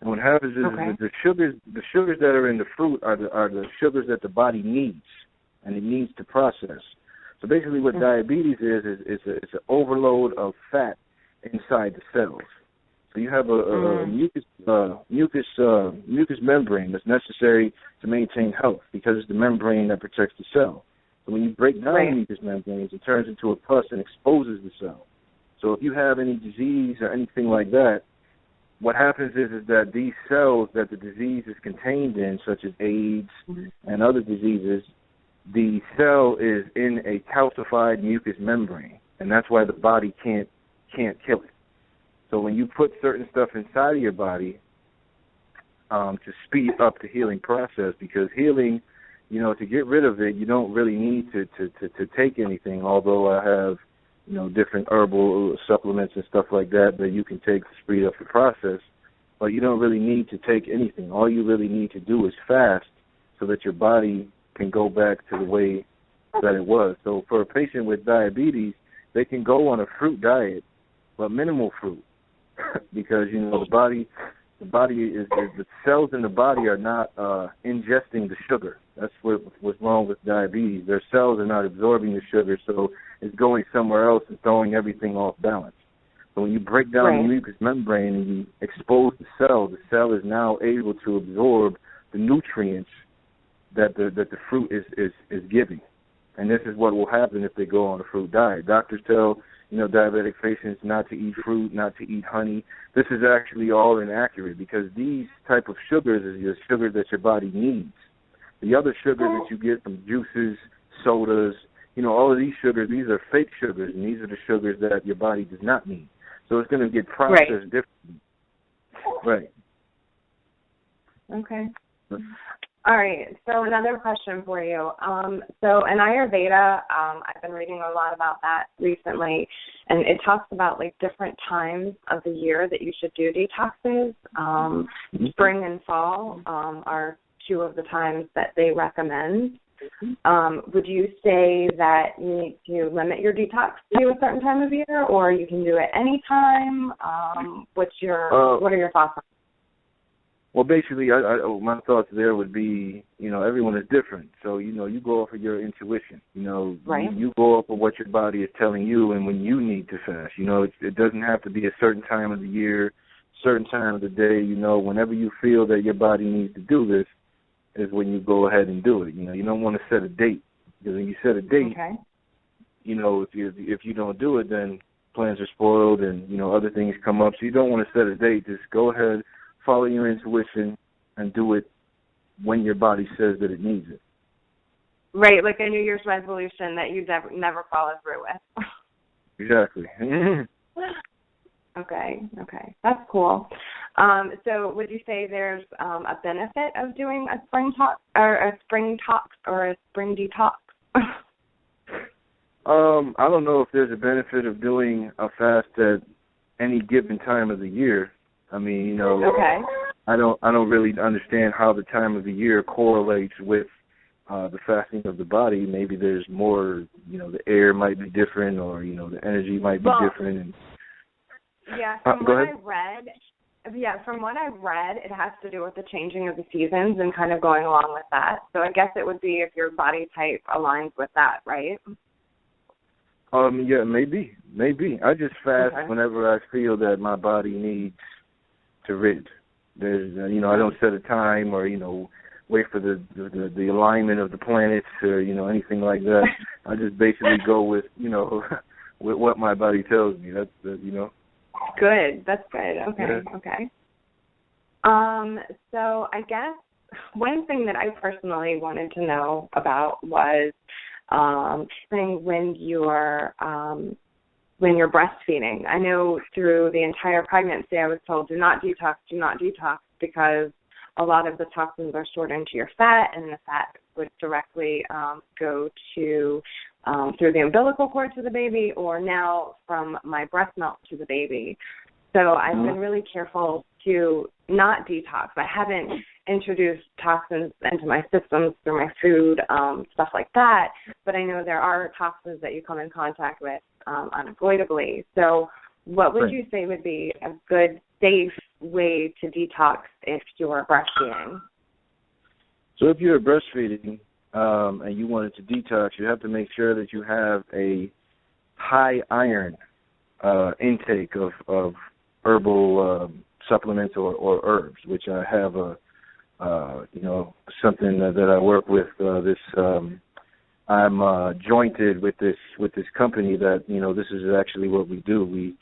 And what happens is that the sugars that are in the fruit are the sugars that the body needs, and it needs to process. So basically, what diabetes is it's an overload of fat inside the cells. So you have a mucous membrane that's necessary to maintain health because it's the membrane that protects the cell. So when you break down the mucous membranes, it turns into a pus and exposes the cell. So if you have any disease or anything like that, what happens is that these cells that the disease is contained in, such as AIDS and other diseases, the cell is in a calcified mucous membrane, and that's why the body can't kill it. So when you put certain stuff inside of your body to speed up the healing process, because healing, to get rid of it, you don't really need to take anything, although I have, different herbal supplements and stuff like that you can take to speed up the process. But you don't really need to take anything. All you really need to do is fast so that your body can go back to the way that it was. So for a patient with diabetes, they can go on a fruit diet, but minimal fruit, because the body is the cells in the body are not ingesting the sugar. That's what's wrong with diabetes. Their cells are not absorbing the sugar, so it's going somewhere else and throwing everything off balance. So when you break down the mucous membrane and you expose the cell is now able to absorb the nutrients that the fruit is giving. And this is what will happen if they go on a fruit diet. Doctors tell diabetic patients not to eat fruit, not to eat honey. This is actually all inaccurate because these type of sugars is your sugar that your body needs. The other sugars that you get from juices, sodas, all of these sugars, these are fake sugars, and these are the sugars that your body does not need. So it's going to get processed differently. Right. Okay. All right, so another question for you. So in Ayurveda, I've been reading a lot about that recently, and it talks about different times of the year that you should do detoxes. Spring and fall are two of the times that they recommend. Would you say that you need to limit your detox to a certain time of year, or you can do it any time? What are your thoughts on that? Well, basically, my thoughts there would be, everyone is different. So, you go off of your intuition. You go off of what your body is telling you and when you need to fast. It doesn't have to be a certain time of the year, certain time of the day. Whenever you feel that your body needs to do this is when you go ahead and do it. You don't want to set a date, because when you set a date, if you don't do it, then plans are spoiled and, other things come up. So you don't want to set a date. Just go ahead, follow your intuition, and do it when your body says that it needs it. Right, like a New Year's resolution that you never follow through with. Exactly. Okay, that's cool. So would you say there's a benefit of doing a spring tox or a spring detox? I don't know if there's a benefit of doing a fast at any given time of the year. I mean, I don't really understand how the time of the year correlates with the fasting of the body. Maybe there's more, the air might be different, or the energy might be different. And, from what I've read, it has to do with the changing of the seasons and kind of going along with that. So I guess it would be if your body type aligns with that, right? Yeah, maybe. I just fast whenever I feel that my body needs to rid. There's, I don't set a time or, wait for the alignment of the planets or, anything like that. I just basically go with, with what my body tells me. That's, Good. That's good. Okay. So I guess one thing that I personally wanted to know about was when you're breastfeeding. I know through the entire pregnancy I was told do not detox, because a lot of the toxins are stored into your fat, and the fat would directly go to through the umbilical cord to the baby, or now from my breast milk to the baby. So I've been really careful to not detox. I haven't introduced toxins into my systems through my food, stuff like that, but I know there are toxins that you come in contact with unavoidably. So what would you say would be a good, safe way to detox if you're breastfeeding? So if you're breastfeeding and you wanted to detox, you have to make sure that you have a high iron intake of herbal supplements or herbs, which I have something that I work with. I'm jointed with this company that this is actually what we do. We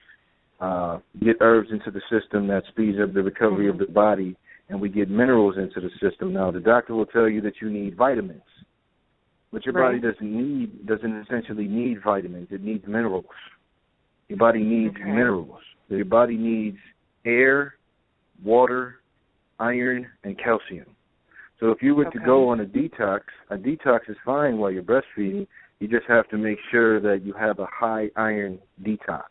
get herbs into the system that speeds up the recovery of the body, and we get minerals into the system. Now, the doctor will tell you that you need vitamins, but your body doesn't essentially need vitamins. It needs minerals. Your body needs minerals. Your body needs air, water, iron, and calcium. So if you were to go on a detox is fine while you're breastfeeding. You just have to make sure that you have a high iron detox.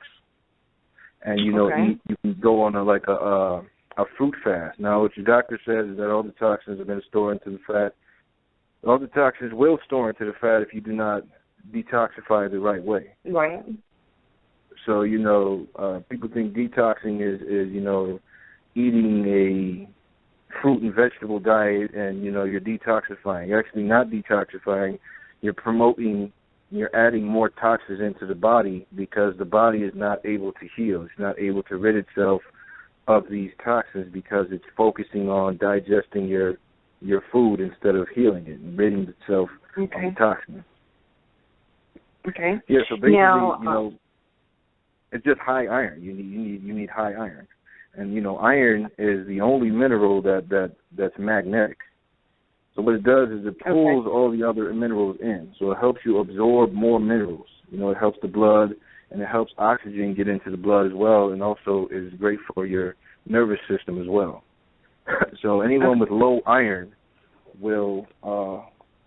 And, you can go on a fruit fast. Now, what your doctor says is that all the toxins are going to store into the fat. All the toxins will store into the fat if you do not detoxify the right way. Right. So, people think detoxing is eating a fruit and vegetable diet and, you're detoxifying. You're actually not detoxifying. You're adding more toxins into the body because the body is not able to heal. It's not able to rid itself of these toxins because it's focusing on digesting your food instead of healing it and ridding itself of the toxins. Okay. Yeah, so basically, it's just high iron. You need high iron. And, iron is the only mineral that's magnetic. So what it does is it pulls all the other minerals in. So it helps you absorb more minerals. It helps the blood, and it helps oxygen get into the blood as well, and also is great for your nervous system as well. So anyone with low iron will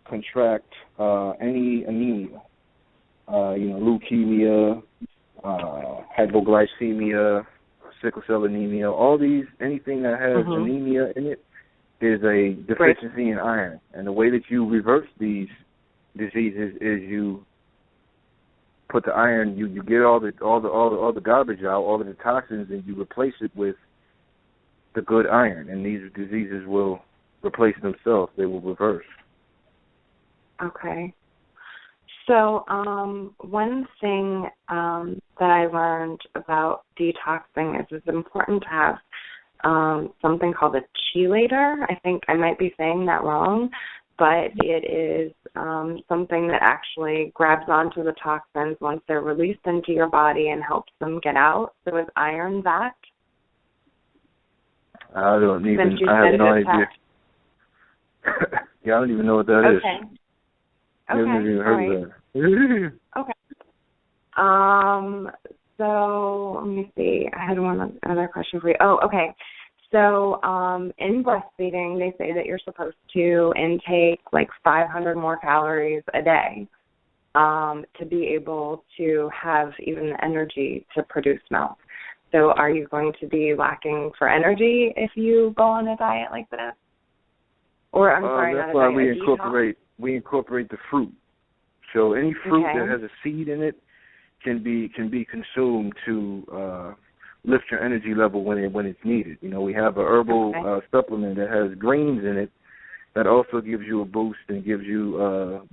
contract any anemia, leukemia, hypoglycemia, sickle cell anemia, anything that has anemia in it is a deficiency in iron. And the way that you reverse these diseases is you put the iron, you get all the garbage out, all of the toxins, and you replace it with the good iron, and these diseases will replace themselves. They will reverse. Okay. So one thing that I learned about detoxing is it's important to have something called a chelator. I think I might be saying that wrong, but it is something that actually grabs onto the toxins once they're released into your body and helps them get out. So is iron that? I have no idea. Yeah, I don't even know what that is. I haven't even heard of that. Okay. So let me see. I had one other question for you. Oh, okay. So in breastfeeding, they say that you're supposed to intake like 500 more calories a day to be able to have even the energy to produce milk. So are you going to be lacking for energy if you go on a diet like this? Or I'm sorry, that's not a why diet, we incorporate the fruit. So any fruit that has a seed in it can be consumed to lift your energy level when it's needed. We have a herbal supplement that has greens in it that also gives you a boost and gives you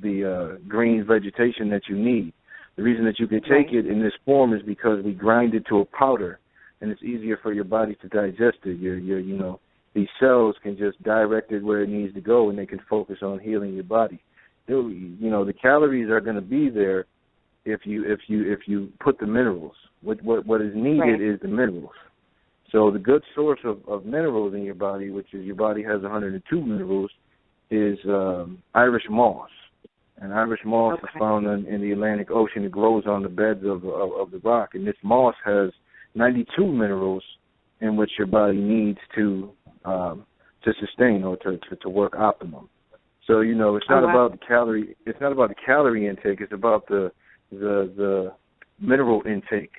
the green vegetation that you need. The reason that you can take it in this form is because we grind it to a powder, and it's easier for your body to digest it. These cells can just direct it where it needs to go, and they can focus on healing your body. The calories are going to be there if you put the minerals. What is needed is the minerals. So the good source of minerals in your body, which is your body has 102 minerals, is Irish moss. And Irish moss is found in the Atlantic Ocean. It grows on the beds of the rock. And this moss has 92 minerals in which your body needs to sustain or to work optimum. So it's not about the calorie. It's not about the calorie intake. It's about the mineral intake.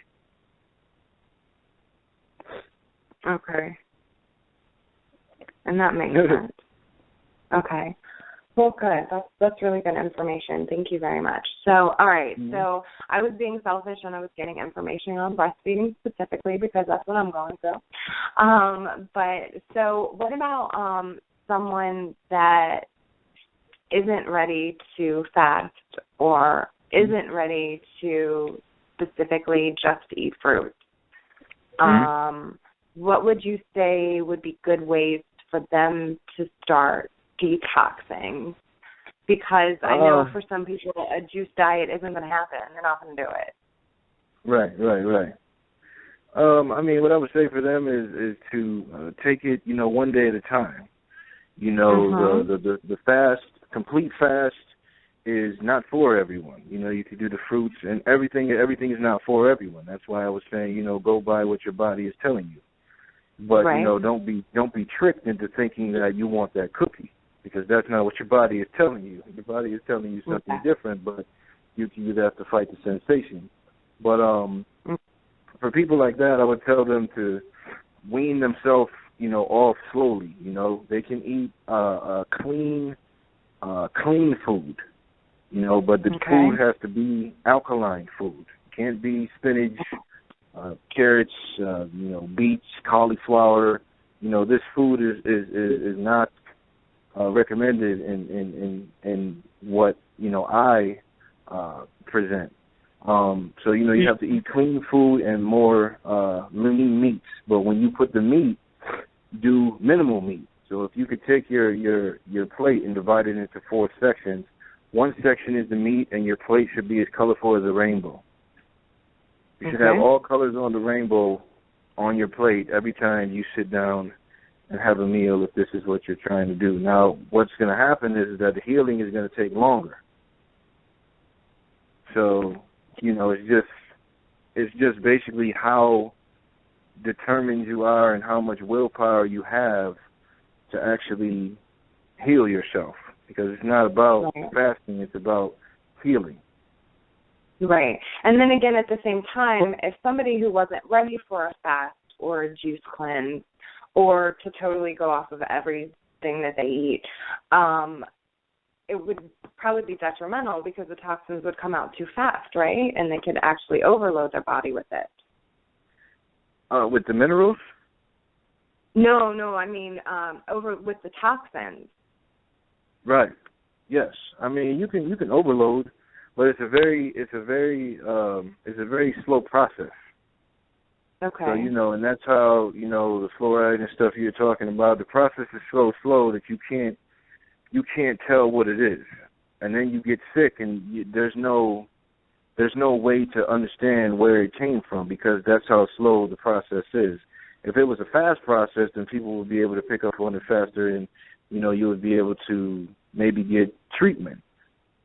Okay. And that makes sense. Okay. Well, good. That's really good information. Thank you very much. So, all right. So I was being selfish and I was getting information on breastfeeding specifically because that's what I'm going through. But so what about someone that isn't ready to fast or isn't ready to specifically just eat fruit? What would you say would be good ways for them to start detoxing? Because I know for some people a juice diet isn't going to happen. They're not going to do it. Right. I mean, what I would say for them is to take it, one day at a time. The fast, complete fast is not for everyone. You could do the fruits and everything. Everything is not for everyone. That's why I was saying, go by what your body is telling you. But don't be tricked into thinking that you want that cookie, because that's not what your body is telling you. Your body is telling you something different, but you have to fight the sensation. But for people like that, I would tell them to wean themselves, off slowly. They can eat clean food, but the food has to be alkaline food. It can't be spinach, carrots, beets, cauliflower. This food is not recommended in what I present. So you have to eat clean food and more lean meats. But when you put the meat, do minimal meat. So if you could take your plate and divide it into 4 sections, one section is the meat, and your plate should be as colorful as a rainbow. You should have all colors on the rainbow on your plate every time you sit down and have a meal, if this is what you're trying to do. Now, what's going to happen is that the healing is going to take longer. So, it's just basically how determined you are and how much willpower you have to actually heal yourself. Because it's not about fasting, it's about healing. Right. And then again, at the same time, if somebody who wasn't ready for a fast or a juice cleanse or to totally go off of everything that they eat, it would probably be detrimental because the toxins would come out too fast, right? And they could actually overload their body with it. With the minerals? No, I mean over with the toxins. Right. Yes. I mean, you can overload, but it's a very slow process. Okay. So and that's how the fluoride and stuff you're talking about. The process is so slow that you can't tell what it is, and then you get sick, and there's no way to understand where it came from because that's how slow the process is. If it was a fast process, then people would be able to pick up on it faster, and you would be able to maybe get treatment.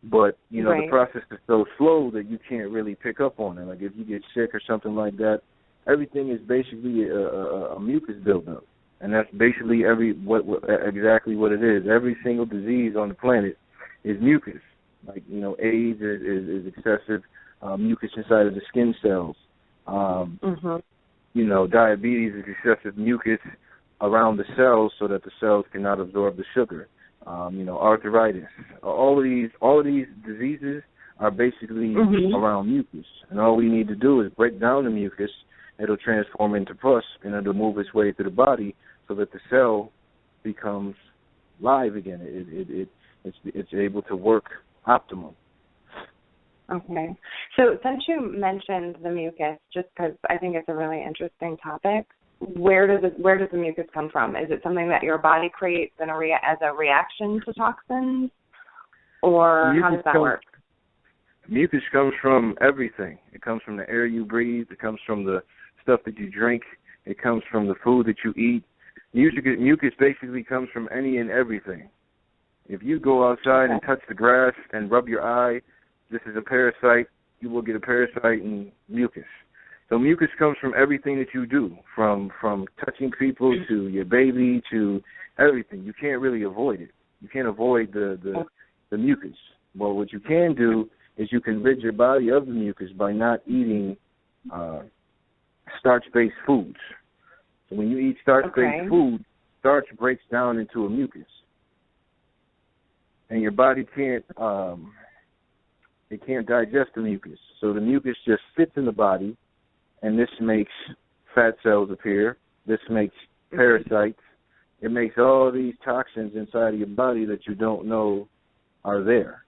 But the process is so slow that you can't really pick up on it. Like if you get sick or something like that, everything is basically a mucus buildup, and that's basically exactly what it is. Every single disease on the planet is mucus. Like AIDS is excessive mucus inside of the skin cells. Diabetes is excessive mucus around the cells so that the cells cannot absorb the sugar. Arthritis. All of these diseases are basically around mucus, and all we need to do is break down the mucus. It'll transform into pus, and it'll move its way through the body so that the cell becomes live again. It's able to work optimum. Okay. So since you mentioned the mucus, just because I think it's a really interesting topic, where does the mucus come from? Is it something that your body creates as a reaction to toxins, or how does that work? Mucus comes from everything. It comes from the air you breathe. It comes from the stuff that you drink. It comes from the food that you eat. Mucus basically comes from any and everything. If you go outside and touch the grass and rub your eye, this is a parasite. You will get a parasite in mucus. So mucus comes from everything that you do, from touching people to your baby to everything. You can't really avoid it. You can't avoid the mucus. Well, what you can do is you can rid your body of the mucus by not eating starch-based foods. So when you eat starch-based food, starch breaks down into a mucus. and your body can't digest the mucus. So the mucus just sits in the body, and this makes fat cells appear. This makes parasites. It makes all these toxins inside of your body that you don't know are there.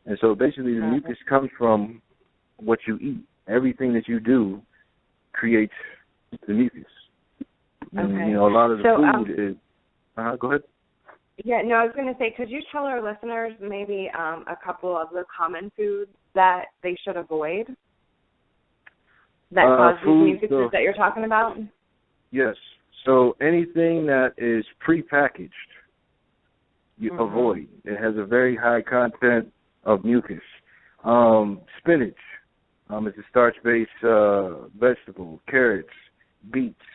And so basically the mucus comes from what you eat. Everything that you do creates the mucus. And, a lot of the food is... go ahead. Yeah, no, I was going to say, could you tell our listeners maybe a couple of the common foods that they should avoid that cause these mucuses that you're talking about? Yes. So anything that is prepackaged, you avoid. It has a very high content of mucus. Spinach is a starch-based vegetable. Carrots, beets,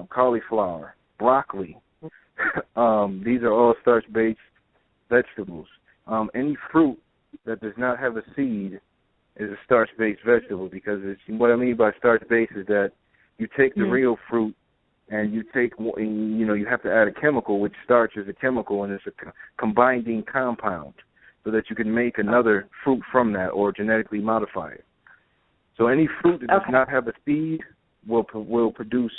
cauliflower, broccoli. These are all starch-based vegetables. Any fruit that does not have a seed is a starch-based vegetable, because what I mean by starch-based is that you take the real fruit and you have to add a chemical, which starch is a chemical, and it's a combining compound, so that you can make another fruit from that or genetically modify it. So any fruit that does not have a seed will produce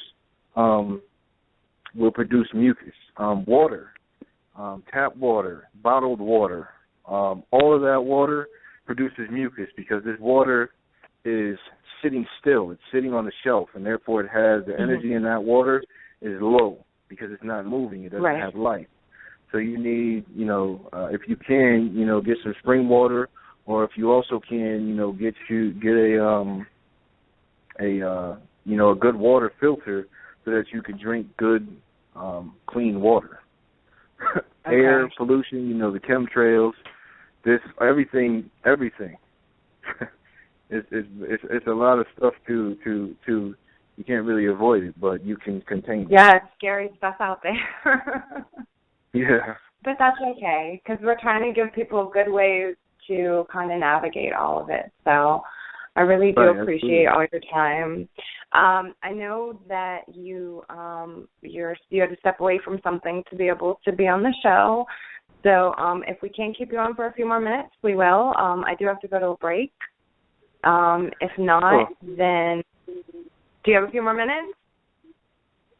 mucus. Water, tap water, bottled water, all of that water produces mucus, because this water is sitting still. It's sitting on the shelf, and therefore it has the energy in that water is low because it's not moving. It doesn't have life. So you need, if you can, get some spring water, or if you also can, get a good water filter so that you can drink good, clean water. Air pollution, the chemtrails, everything. It's a lot of stuff to you can't really avoid it, but you can contain it. Yeah, it's scary stuff out there. Yeah. But that's okay, because we're trying to give people good ways to kind of navigate all of it. So I really do appreciate all your time. I know that you had to step away from something to be able to be on the show. So if we can keep you on for a few more minutes, we will. I do have to go to a break. If not, then do you have a few more minutes?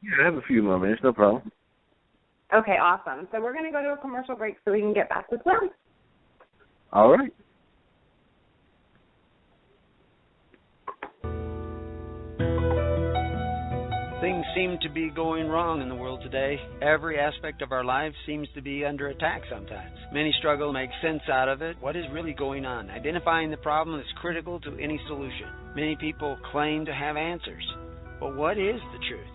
Yeah, I have a few more minutes, no problem. Okay, awesome. So we're going to go to a commercial break so we can get back with Glenn. All right. Things seem to be going wrong in the world today. Every aspect of our lives seems to be under attack sometimes. Many struggle to make sense out of it. What is really going on? Identifying the problem is critical to any solution. Many people claim to have answers. But what is the truth?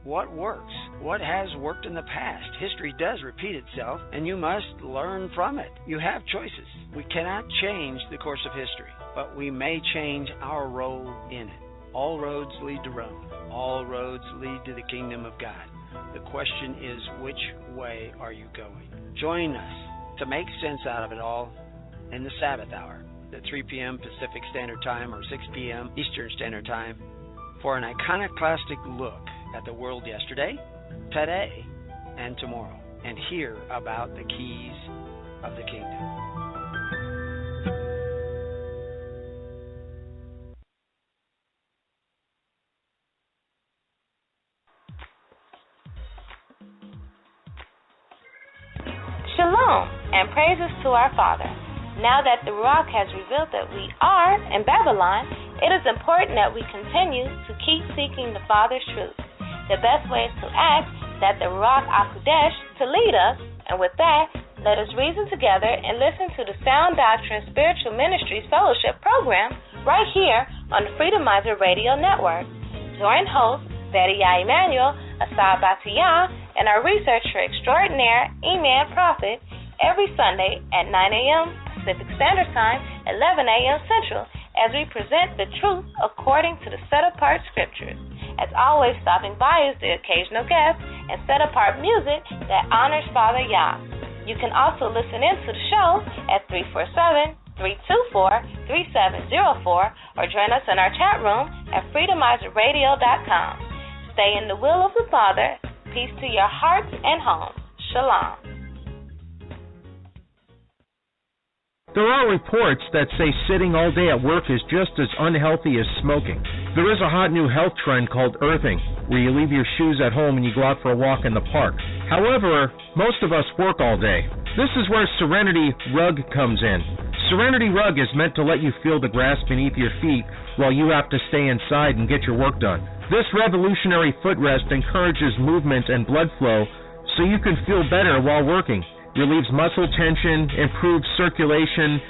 What works? What has worked in the past? History does repeat itself, and you must learn from it. You have choices. We cannot change the course of history, but we may change our role in it. All roads lead to Rome. All roads lead to the kingdom of God. The question is, which way are you going? Join us to make sense out of it all in the Sabbath hour at 3 p.m. Pacific Standard Time or 6 p.m. Eastern Standard Time for an iconoclastic look at the world yesterday, today, and tomorrow, and hear about the keys of the kingdom. Shalom and praises to our Father. Now that the Ruach has revealed that we are in Babylon, it is important that we continue to keep seeking the Father's truth. The best way is to ask that the Ruach HaKodesh to lead us, and with that, let us reason together and listen to the Sound Doctrine Spiritual Ministries Fellowship program right here on the Freedomizer Radio Network. Join host Betty Emmanuel, Asad Batiyah, and our researcher extraordinaire, Eman Prophet, every Sunday at 9 a.m. Pacific Standard Time, 11 a.m. Central, as we present the truth according to the set-apart scriptures. As always, stopping by is the occasional guest and set-apart music that honors Father Yah. You can also listen in to the show at 347-324-3704 or join us in our chat room at freedomizerradio.com. Stay in the will of the Father. Peace to your hearts and homes. Shalom. There are reports that say sitting all day at work is just as unhealthy as smoking. There is a hot new health trend called earthing, where you leave your shoes at home and you go out for a walk in the park. However, most of us work all day. This is where Serenity Rug comes in. Serenity Rug is meant to let you feel the grass beneath your feet while you have to stay inside and get your work done. This revolutionary footrest encourages movement and blood flow so you can feel better while working. Relieves muscle tension, improves circulation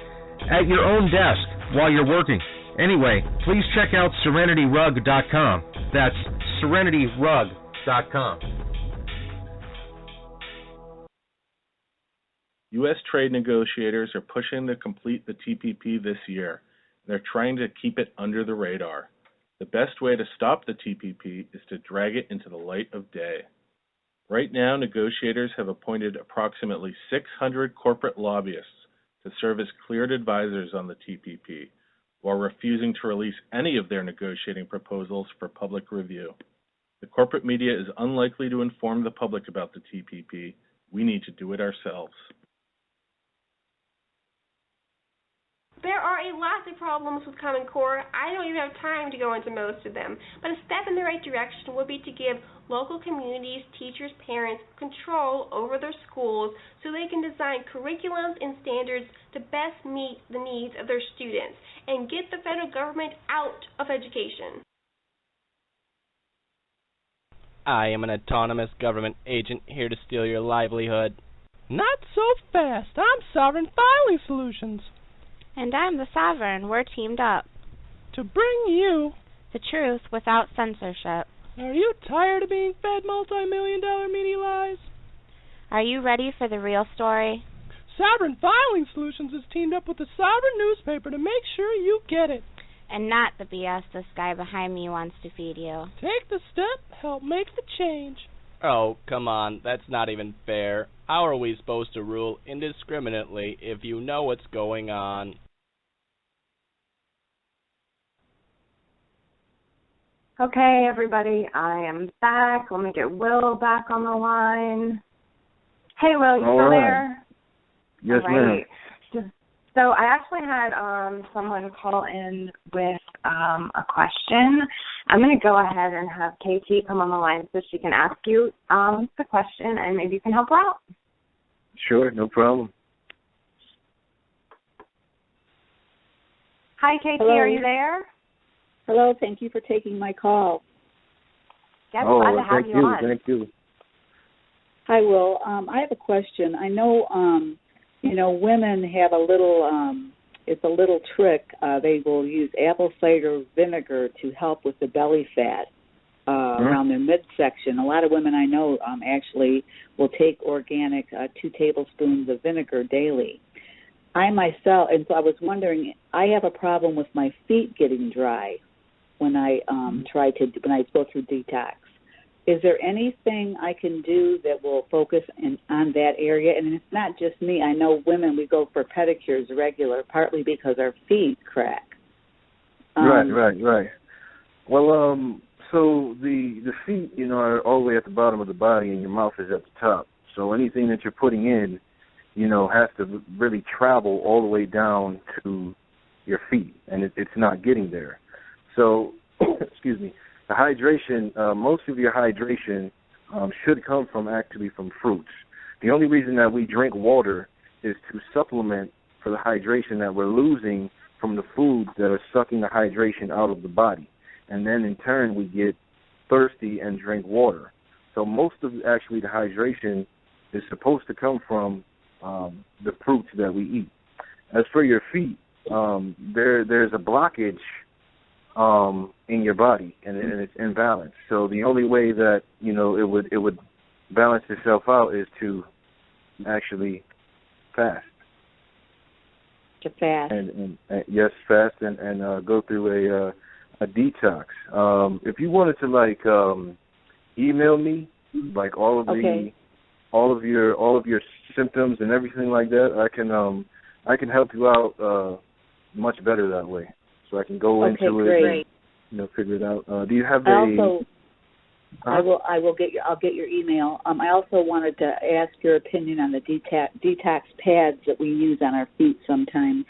at your own desk while you're working. Anyway, please check out serenityrug.com. That's serenityrug.com. U.S. trade negotiators are pushing to complete the TPP this year. They're trying to keep it under the radar. The best way to stop the TPP is to drag it into the light of day. Right now, negotiators have appointed approximately 600 corporate lobbyists to serve as cleared advisors on the TPP, while refusing to release any of their negotiating proposals for public review. The corporate media is unlikely to inform the public about the TPP. We need to do it ourselves. There are a lot of problems with Common Core. I don't even have time to go into most of them, but a step in the right direction would be to give local communities, teachers, parents control over their schools so they can design curriculums and standards to best meet the needs of their students and get the federal government out of education. I am an autonomous government agent here to steal your livelihood. Not so fast. I'm Sovereign Filing Solutions. And I'm the Sovereign. We're teamed up to bring you the truth without censorship. Are you tired of being fed multi-million-dollar media lies? Are you ready for the real story? Sovereign Filing Solutions has teamed up with the Sovereign newspaper to make sure you get it. And not the BS this guy behind me wants to feed you. Take the step, help make the change. Oh, come on, that's not even fair. How are we supposed to rule indiscriminately if you know what's going on? Okay, everybody, I am back. Let me get Will back on the line. Hey, Will, you still there? Yes, ma'am. So I actually had someone call in with a question. I'm going to go ahead and have KT come on the line so she can ask you the question, and maybe you can help her out. Sure, no problem. Hi, KT, Hello. are you there? Hello, thank you for taking my call. Yes, glad to have you on. Thank you. Hi, Will. I have a question. I know, women have a little, it's a little trick. They will use apple cider vinegar to help with the belly fat around their midsection. A lot of women I know actually will take organic 2 tablespoons of vinegar daily. I myself, and so I was wondering, I have a problem with my feet getting dry when I when I go through detox. Is there anything I can do that will focus on that area? And it's not just me. I know women, we go for pedicures regular, partly because our feet crack. Right. Well, so the feet, are all the way at the bottom of the body, and your mouth is at the top. So anything that you're putting in, has to really travel all the way down to your feet, and it's not getting there. So, excuse me, the hydration, most of your hydration should come from fruits. The only reason that we drink water is to supplement for the hydration that we're losing from the foods that are sucking the hydration out of the body. And then in turn we get thirsty and drink water. So most of the hydration is supposed to come from the fruits that we eat. As for your feet, there's a blockage in your body, and it's imbalanced. So the only way that it would balance itself out is to actually fast. To fast. And yes, fast and go through a detox. If you wanted to email me all of your symptoms and everything like that, I can help you out much better that way. So I can go into great. it and figure it out. Do you have I'll get your email. I also wanted to ask your opinion on the detox pads that we use on our feet sometimes,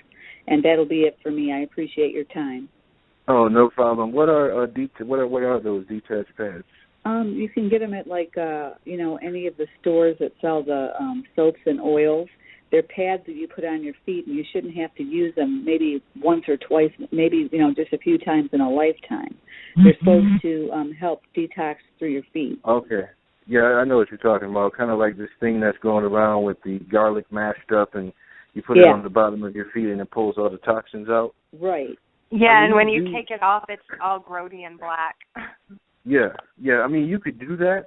and that'll be it for me. I appreciate your time. Oh, no problem. What are those detox pads? You can get them at any of the stores that sell the soaps and oils. They're pads that you put on your feet, and you shouldn't have to use them maybe once or twice, maybe just a few times in a lifetime. They're supposed to help detox through your feet. Okay. Yeah, I know what you're talking about. Kind of like this thing that's going around with the garlic mashed up, and you put it on the bottom of your feet, and it pulls all the toxins out. Right. Yeah, and when you take it off, it's all grody and black. Yeah. I mean, you could do that,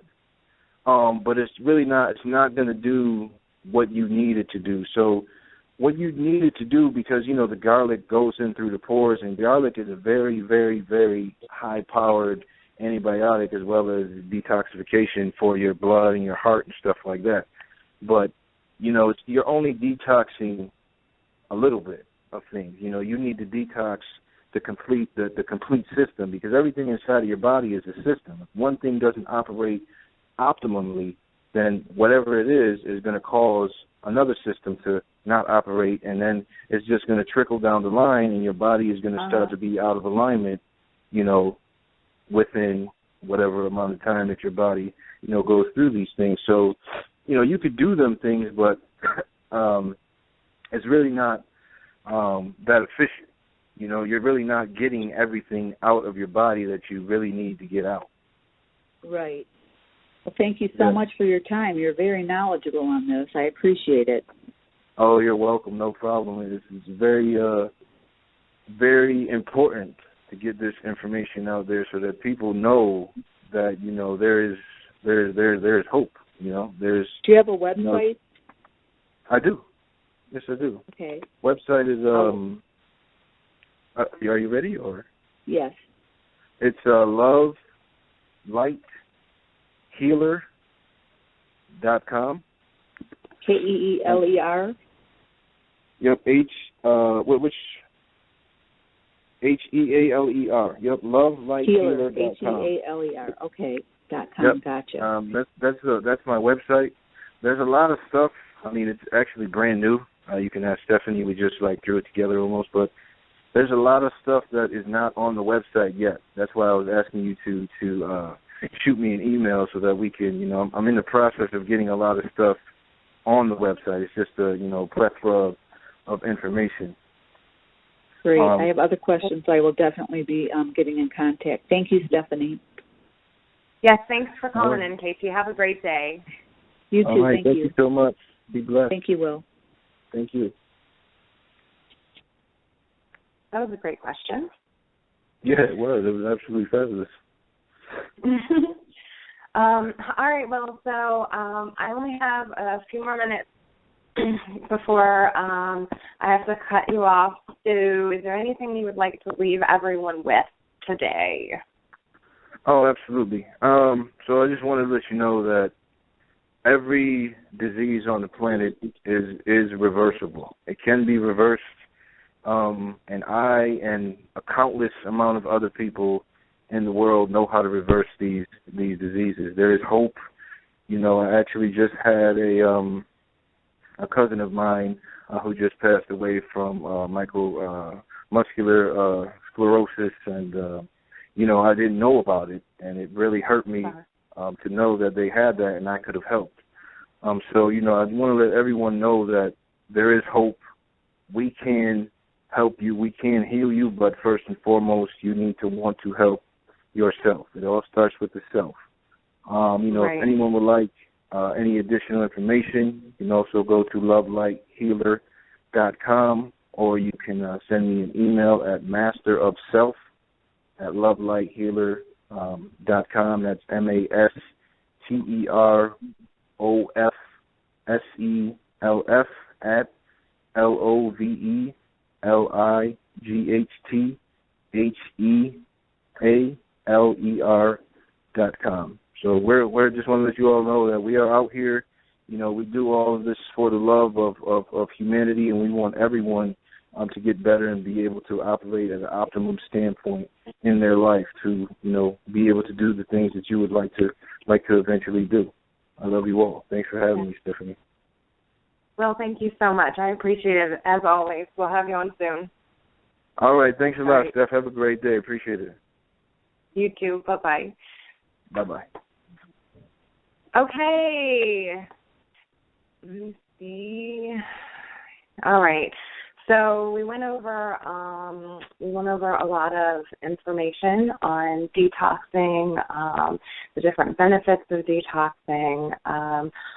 but it's really not. It's not going to do what you need it to do. So what you need it to do, because, the garlic goes in through the pores, and garlic is a very, very, very high-powered antibiotic as well as detoxification for your blood and your heart and stuff like that. But, you're only detoxing a little bit of things. You need to detox the complete system, because everything inside of your body is a system. If one thing doesn't operate optimally, then whatever it is going to cause another system to not operate, and then it's just going to trickle down the line, and your body is going to start to be out of alignment, within whatever amount of time that your body, goes through these things. So, you could do them things, but it's really not that efficient. You're really not getting everything out of your body that you really need to get out. Right. Well, thank you so much for your time. You're very knowledgeable on this. I appreciate it. Oh, you're welcome. No problem. It's very, very important to get this information out there so that people know that there's hope. There's. Do you have a website? I do. Yes, I do. Okay. Website is are you ready or? Yes. It's lovelighthealer.com. KEELER. Yep. Which HEALER. Yep. Lovelighthealer.com. HEALER. Okay. .com. Yep. Gotcha. That's my website. There's a lot of stuff. I mean, it's actually brand new. You can ask Stephanie. We just threw it together almost, but there's a lot of stuff that is not on the website yet. That's why I was asking you to shoot me an email so that we can, I'm in the process of getting a lot of stuff on the website. It's just a, plethora of information. Great. I have other questions. I will definitely be getting in contact. Thank you, Stephanie. Yes, thanks for calling in, Casey. Have a great day. You too. All right, thank you. Thank you so much. Be blessed. Thank you, Will. Thank you. That was a great question. Yeah, it was. It was absolutely fabulous. All right, well, so I only have a few more minutes before I have to cut you off. So is there anything you would like to leave everyone with today? Oh, absolutely. So I just wanted to let you know that every disease on the planet is reversible. It can be reversed. And I and a countless amount of other people in the world know how to reverse these diseases. There is hope. I actually just had a cousin of mine who just passed away from muscular sclerosis, and I didn't know about it, and it really hurt me to know that they had that and I could have helped. So I want to let everyone know that there is hope. We can help you. We can heal you, but first and foremost, you need to want to help yourself. It all starts with the self. If anyone would like any additional information, you can also go to lovelighthealer.com, or you can send me an email at masterofself@lovelighthealer.com. That's MASTEROFSELF at LOVELIGHTHEALER.com. So we're just want to let you all know that we are out here. We do all of this for the love of humanity, and we want everyone to get better and be able to operate at an optimum standpoint in their life to, be able to do the things that you would like to eventually do. I love you all. Thanks for having me, Stephanie. Well, thank you so much. I appreciate it, as always. We'll have you on soon. All right. Thanks a lot, right. Steph. Have a great day. Appreciate it. You too. Bye-bye. Bye-bye. Okay. Let me see. All right. So we went over a lot of information on detoxing, the different benefits of detoxing,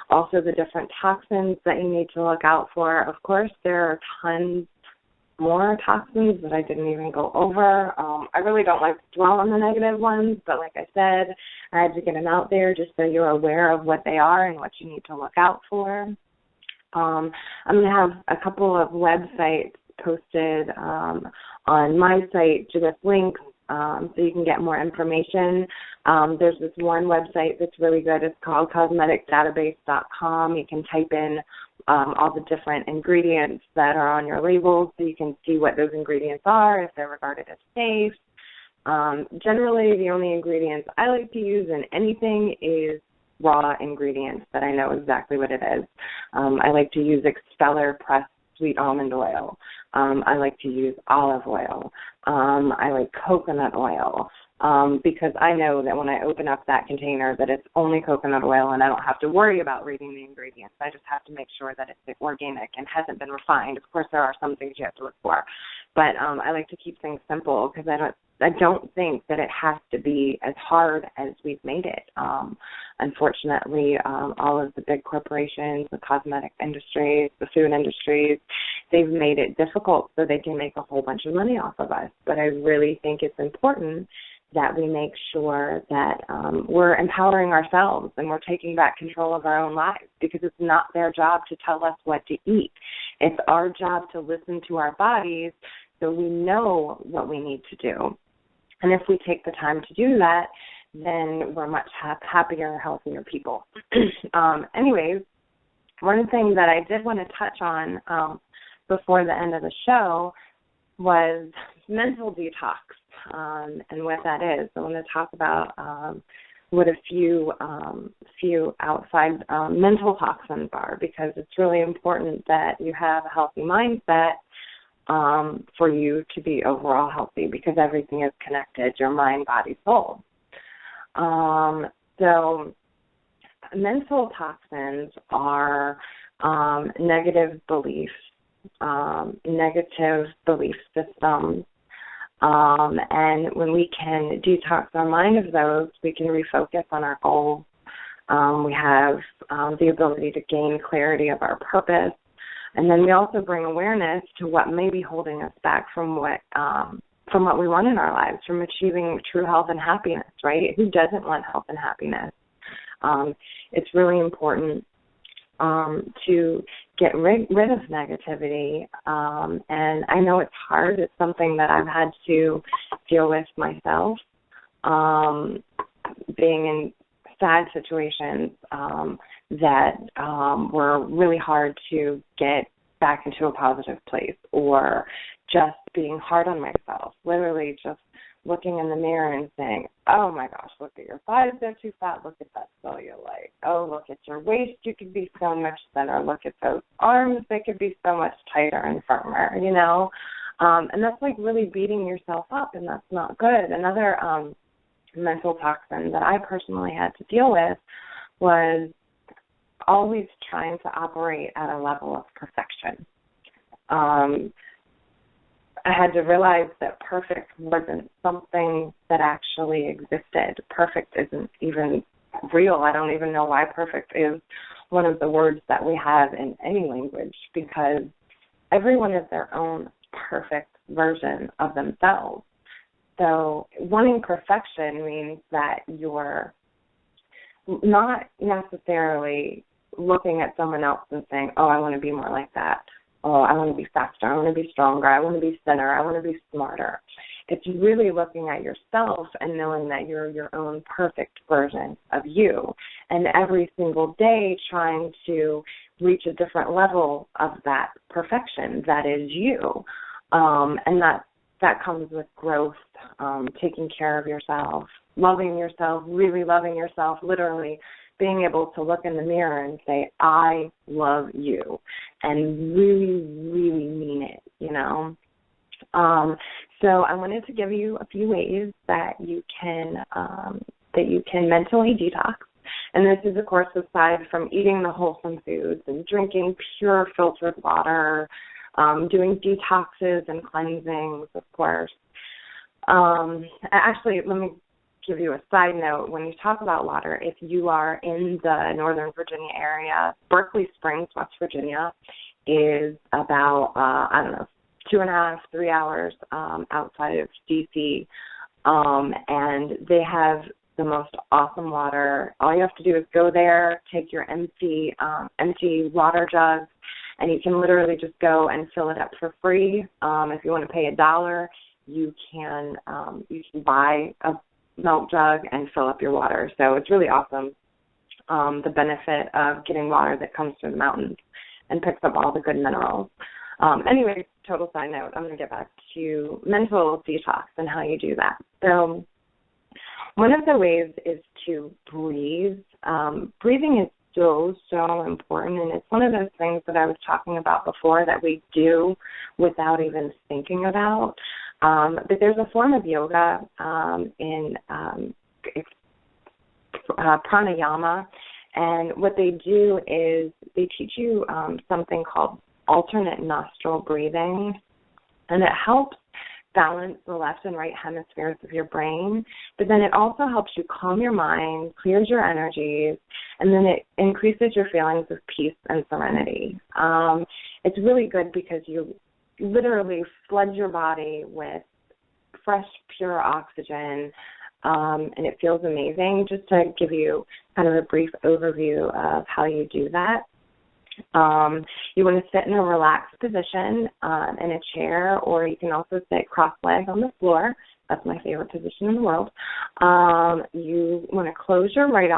also the different toxins that you need to look out for. Of course, there are tons more toxins that I didn't even go over. I really don't like to dwell on the negative ones, but like I said, I had to get them out there just so you're aware of what they are and what you need to look out for. I'm going to have a couple of websites posted on my site with links so you can get more information. There's this one website that's really good. It's called cosmeticdatabase.com. You can type in all the different ingredients that are on your labels so you can see what those ingredients are, if they're regarded as safe. Generally, the only ingredients I like to use in anything is raw ingredients that I know exactly what it is. I like to use expeller pressed sweet almond oil. I like to use olive oil. I like coconut oil because I know that when I open up that container that it's only coconut oil and I don't have to worry about reading the ingredients. I just have to make sure that it's organic and hasn't been refined. Of course, there are some things you have to look for, but I like to keep things simple because I don't think that it has to be as hard as we've made it. Unfortunately, all of the big corporations, the cosmetic industries, the food industries, they've made it difficult so they can make a whole bunch of money off of us. But I really think it's important that we make sure that we're empowering ourselves and we're taking back control of our own lives, because it's not their job to tell us what to eat. It's our job to listen to our bodies so we know what we need to do. And if we take the time to do that, then we're much happier, healthier people. Anyways, one thing that I did want to touch on before the end of the show was mental detox and what that is. I want to talk about what a few outside mental toxins are, because it's really important that you have a healthy mindset for you to be overall healthy, because everything is connected, your mind, body, soul. So mental toxins are negative beliefs, negative belief systems, and when we can detox our mind of those, we can refocus on our goals. We have the ability to gain clarity of our purpose. And then we also bring awareness to what may be holding us back from what we want in our lives, from achieving true health and happiness, right? Who doesn't want health and happiness? It's really important to get rid of negativity. And I know it's hard. It's something that I've had to deal with myself, being in sad situations that were really hard to get back into a positive place, or just being hard on myself, literally just looking in the mirror and saying, oh my gosh, look at your thighs, they're too fat, look at that cellulite, oh, look at your waist, you could be so much thinner, look at those arms, they could be so much tighter and firmer, and that's like really beating yourself up, and that's not good. Another mental toxin that I personally had to deal with was always trying to operate at a level of perfection. I had to realize that perfect wasn't something that actually existed. Perfect isn't even real. I don't even know why perfect is one of the words that we have in any language, because everyone is their own perfect version of themselves. So wanting perfection means that you're not necessarily looking at someone else and saying, oh, I want to be more like that. Oh, I want to be faster. I want to be stronger. I want to be thinner. I want to be smarter. It's really looking at yourself and knowing that you're your own perfect version of you, and every single day trying to reach a different level of that perfection that is you. And that comes with growth, taking care of yourself, loving yourself, really loving yourself, literally being able to look in the mirror and say, I love you, and really, really mean it, you know. So I wanted to give you a few ways that you can mentally detox. And this is, of course, aside from eating the wholesome foods and drinking pure filtered water, doing detoxes and cleansings, of course. Actually, let me give you a side note. When you talk about water, if you are in the Northern Virginia area, Berkeley Springs, West Virginia, is about, 2.5, 3 hours outside of D.C., and they have the most awesome water. All you have to do is go there, take your empty water jug, and you can literally just go and fill it up for free. If you want to pay $1, you can buy a milk jug and fill up your water. So it's really awesome, the benefit of getting water that comes from the mountains and picks up all the good minerals. Anyway, total side note, I'm going to get back to mental detox and how you do that. So one of the ways is to breathe. Breathing is so important, and it's one of those things that I was talking about before that we do without even thinking about. But there's a form of yoga in pranayama, and what they do is they teach you something called alternate nostril breathing, and it helps balance the left and right hemispheres of your brain, but then it also helps you calm your mind, clears your energies, and then it increases your feelings of peace and serenity. It's really good because you literally flood your body with fresh, pure oxygen, and it feels amazing. Just to give you kind of a brief overview of how you do that. You want to sit in a relaxed position in a chair, or you can also sit cross-legged on the floor. That's my favorite position in the world. You want to close your right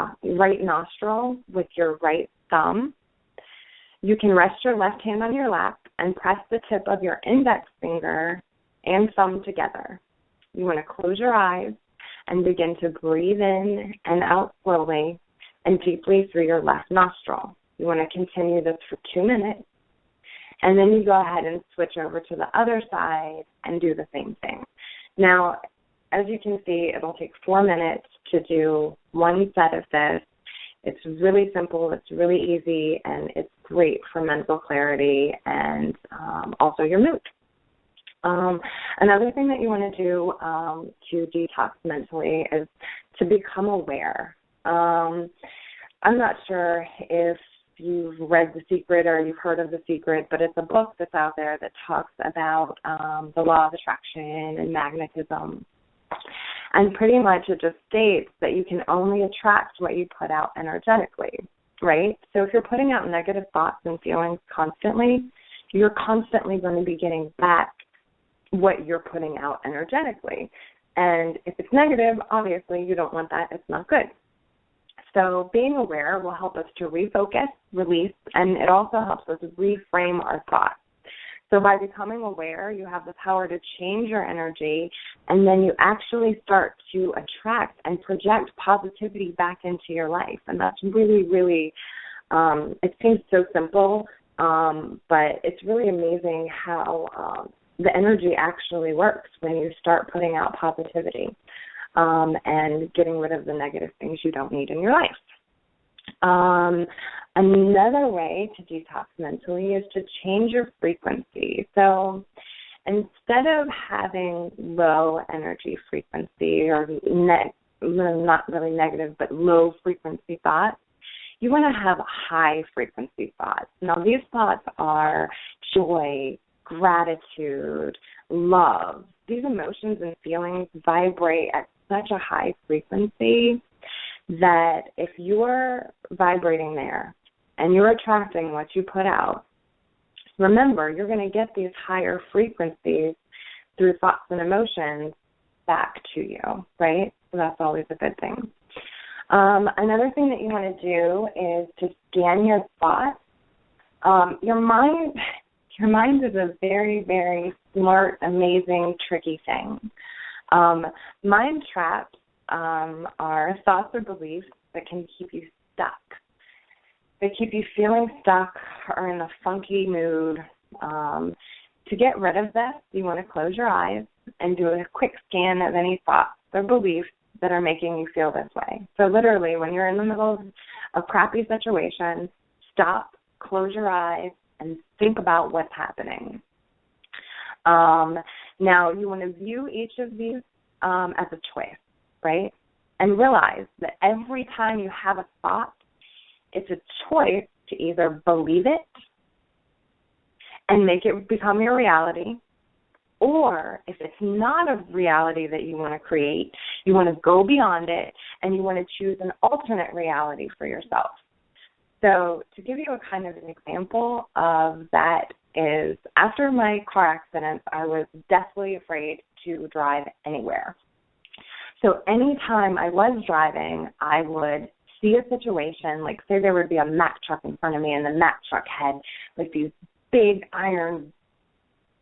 nostril with your right thumb. You can rest your left hand on your lap and press the tip of your index finger and thumb together. You want to close your eyes and begin to breathe in and out slowly and deeply through your left nostril. You want to continue this for 2 minutes, and then you go ahead and switch over to the other side and do the same thing. Now, as you can see, it'll take 4 minutes to do one set of this. It's really simple, it's really easy, and it's great for mental clarity and also your mood. Another thing that you want to do to detox mentally is to become aware. I'm not sure if you've read The Secret or you've heard of The Secret, but it's a book that's out there that talks about the law of attraction and magnetism. And pretty much it just states that you can only attract what you put out energetically, right? So if you're putting out negative thoughts and feelings constantly, you're constantly going to be getting back what you're putting out energetically. And if it's negative, obviously you don't want that. It's not good. So being aware will help us to refocus, release, and it also helps us reframe our thoughts. So by becoming aware, you have the power to change your energy, and then you actually start to attract and project positivity back into your life. And that's really, really, it seems so simple, but it's really amazing how the energy actually works when you start putting out positivity. And getting rid of the negative things you don't need in your life. Another way to detox mentally is to change your frequency. So instead of having low energy frequency or not really negative, but low frequency thoughts, you want to have high frequency thoughts. Now these thoughts are joy, gratitude, love. These emotions and feelings vibrate at such a high frequency that if you're vibrating there and you're attracting what you put out, remember, you're going to get these higher frequencies through thoughts and emotions back to you, right? So that's always a good thing. Another thing that you want to do is to scan your thoughts. Your mind Your mind is a very, very smart, amazing, tricky thing. Mind traps are thoughts or beliefs that can keep you stuck. They keep you feeling stuck or in a funky mood. To get rid of this, you want to close your eyes and do a quick scan of any thoughts or beliefs that are making you feel this way. So literally, when you're in the middle of a crappy situation, stop, close your eyes, and think about what's happening. Now, you want to view each of these as a choice, right? And realize that every time you have a thought, it's a choice to either believe it and make it become your reality, or if it's not a reality that you want to create, you want to go beyond it and you want to choose an alternate reality for yourself. So to give you a kind of an example of that is, after my car accident, I was deathly afraid to drive anywhere. So anytime I was driving, I would see a situation, like say there would be a Mack truck in front of me and the Mack truck had like these big iron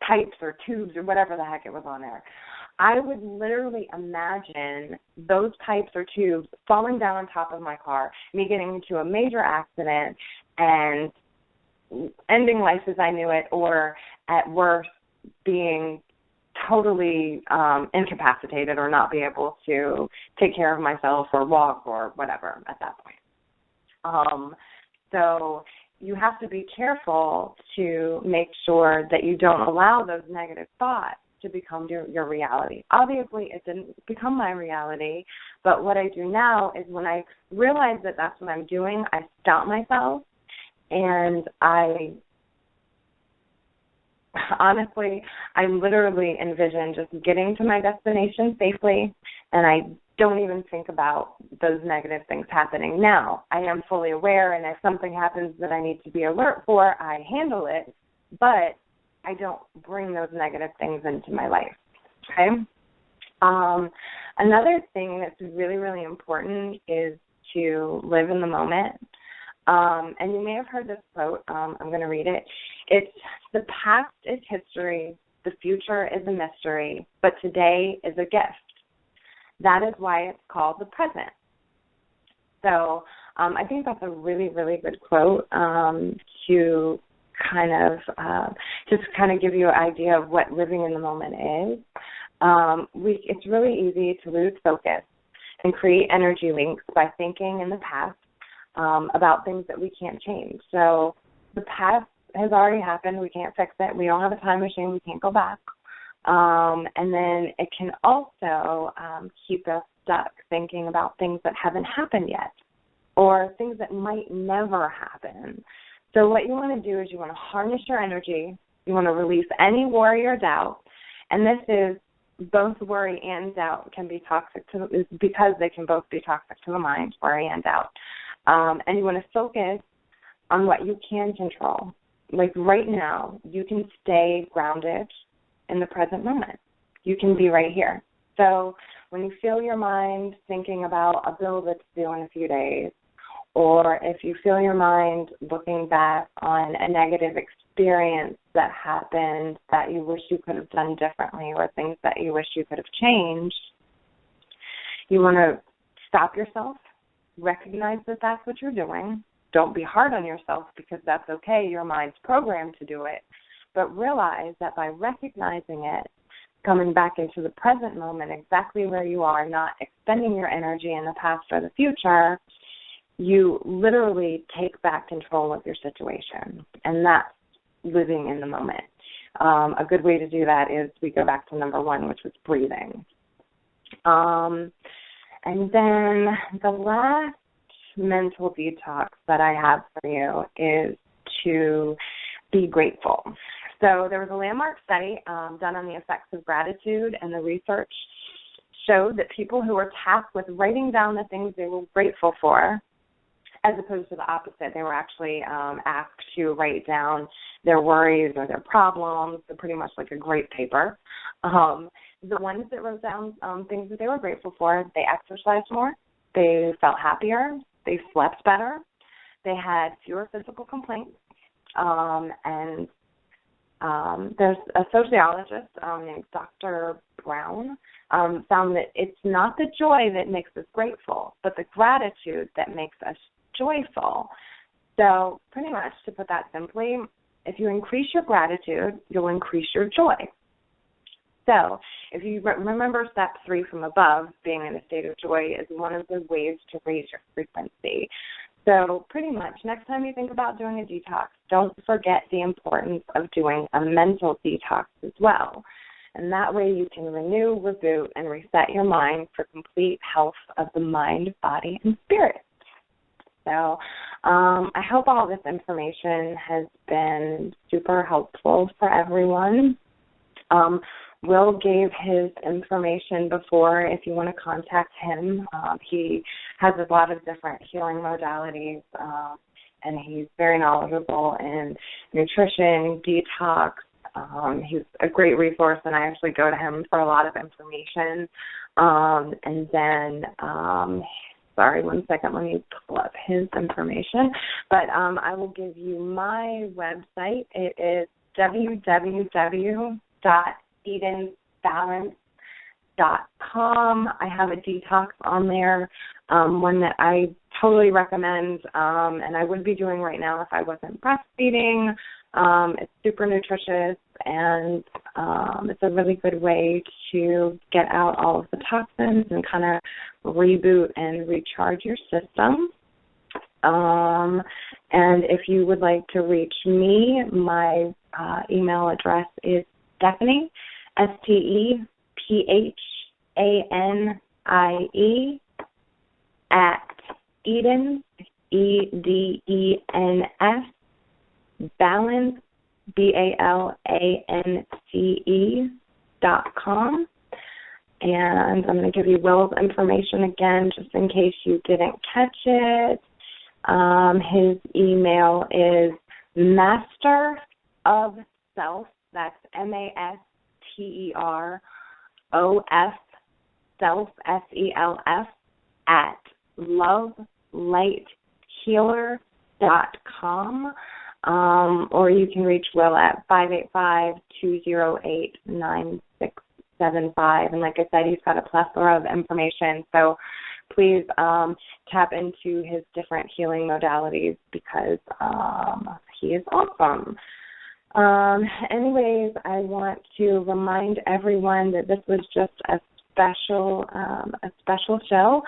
pipes or tubes or whatever the heck it was on there. I would literally imagine those pipes or tubes falling down on top of my car, me getting into a major accident and ending life as I knew it, or at worst being totally incapacitated or not be able to take care of myself or walk or whatever at that point. So you have to be careful to make sure that you don't allow those negative thoughts to become your reality. Obviously, it didn't become my reality, but what I do now is when I realize that that's what I'm doing, I stop myself, and I literally envision just getting to my destination safely, and I don't even think about those negative things happening. Now, I am fully aware, and if something happens that I need to be alert for, I handle it, but I don't bring those negative things into my life, okay? Another thing that's really, really important is to live in the moment. And you may have heard this quote. I'm going to read it. It's, "The past is history, the future is a mystery, but today is a gift. That is why it's called the present." So I think that's a really, really good quote to kind of give you an idea of what living in the moment is. It's really easy to lose focus and create energy links by thinking in the past about things that we can't change. So the past has already happened. We can't fix it. We don't have a time machine. We can't go back. And then it can also keep us stuck thinking about things that haven't happened yet or things that might never happen. So what you want to do is you want to harness your energy. You want to release any worry or doubt. And this is both worry and doubt can be toxic because they can both be toxic to the mind, worry and doubt. And you want to focus on what you can control. Like right now, you can stay grounded in the present moment. You can be right here. So when you feel your mind thinking about a bill that's due in a few days, or if you feel your mind looking back on a negative experience that happened that you wish you could have done differently or things that you wish you could have changed, you want to stop yourself, recognize that that's what you're doing. Don't be hard on yourself because that's okay. Your mind's programmed to do it. But realize that by recognizing it, coming back into the present moment, exactly where you are, not expending your energy in the past or the future, you literally take back control of your situation. And that's living in the moment. A good way to do that is we go back to number one, which was breathing. And then the last mental detox that I have for you is to be grateful. So there was a landmark study done on the effects of gratitude, and the research showed that people who were tasked with writing down the things they were grateful for, as opposed to the opposite, they were actually asked to write down their worries or their problems, so pretty much like a great paper. The ones that wrote down things that they were grateful for, they exercised more, they felt happier, they slept better, they had fewer physical complaints, and there's a sociologist named Dr. Brown found that it's not the joy that makes us grateful, but the gratitude that makes us joyful. So pretty much, to put that simply, if you increase your gratitude, you'll increase your joy. So if you remember step 3 from above, being in a state of joy is one of the ways to raise your frequency. So pretty much, next time you think about doing a detox, don't forget the importance of doing a mental detox as well. And that way you can renew, reboot, and reset your mind for complete health of the mind, body, and spirit. So I hope all this information has been super helpful for everyone. Will gave his information before if you want to contact him. He has a lot of different healing modalities, and he's very knowledgeable in nutrition, detox. He's a great resource, and I actually go to him for a lot of information. And then, sorry, one second, let me pull up his information. But I will give you my website. It is www.edensbalance.com. I have a detox on there, one that I totally recommend, and I would be doing right now if I wasn't breastfeeding. It's super nutritious, and it's a really good way to get out all of the toxins and kind of reboot and recharge your system. And if you would like to reach me, my email address is Stephanie, STEPHANIE, at Eden, EDENS, balance, BALANCE.com. And I'm going to give you Will's information again just in case you didn't catch it. His email is Master of Self, that's MASTEROF, self, SELF, at lovelightshealer.com. Or you can reach Will at 585-208-9675. And like I said, he's got a plethora of information, so please tap into his different healing modalities because he is awesome. Anyways, I want to remind everyone that this was just a special show.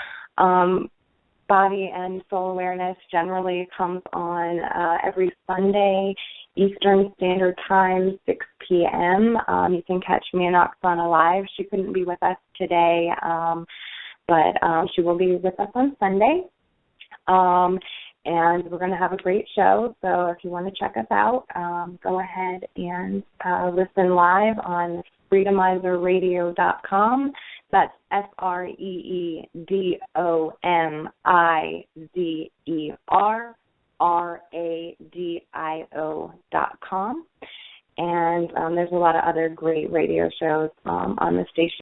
Body and Soul Awareness generally comes on every Sunday, Eastern Standard Time, 6 p.m. You can catch me and Oksana live. She couldn't be with us today, but she will be with us on Sunday. And we're going to have a great show, so if you want to check us out, go ahead and listen live on freedomizerradio.com. That's FREEDMIZERRADIO.com. And there's a lot of other great radio shows on the station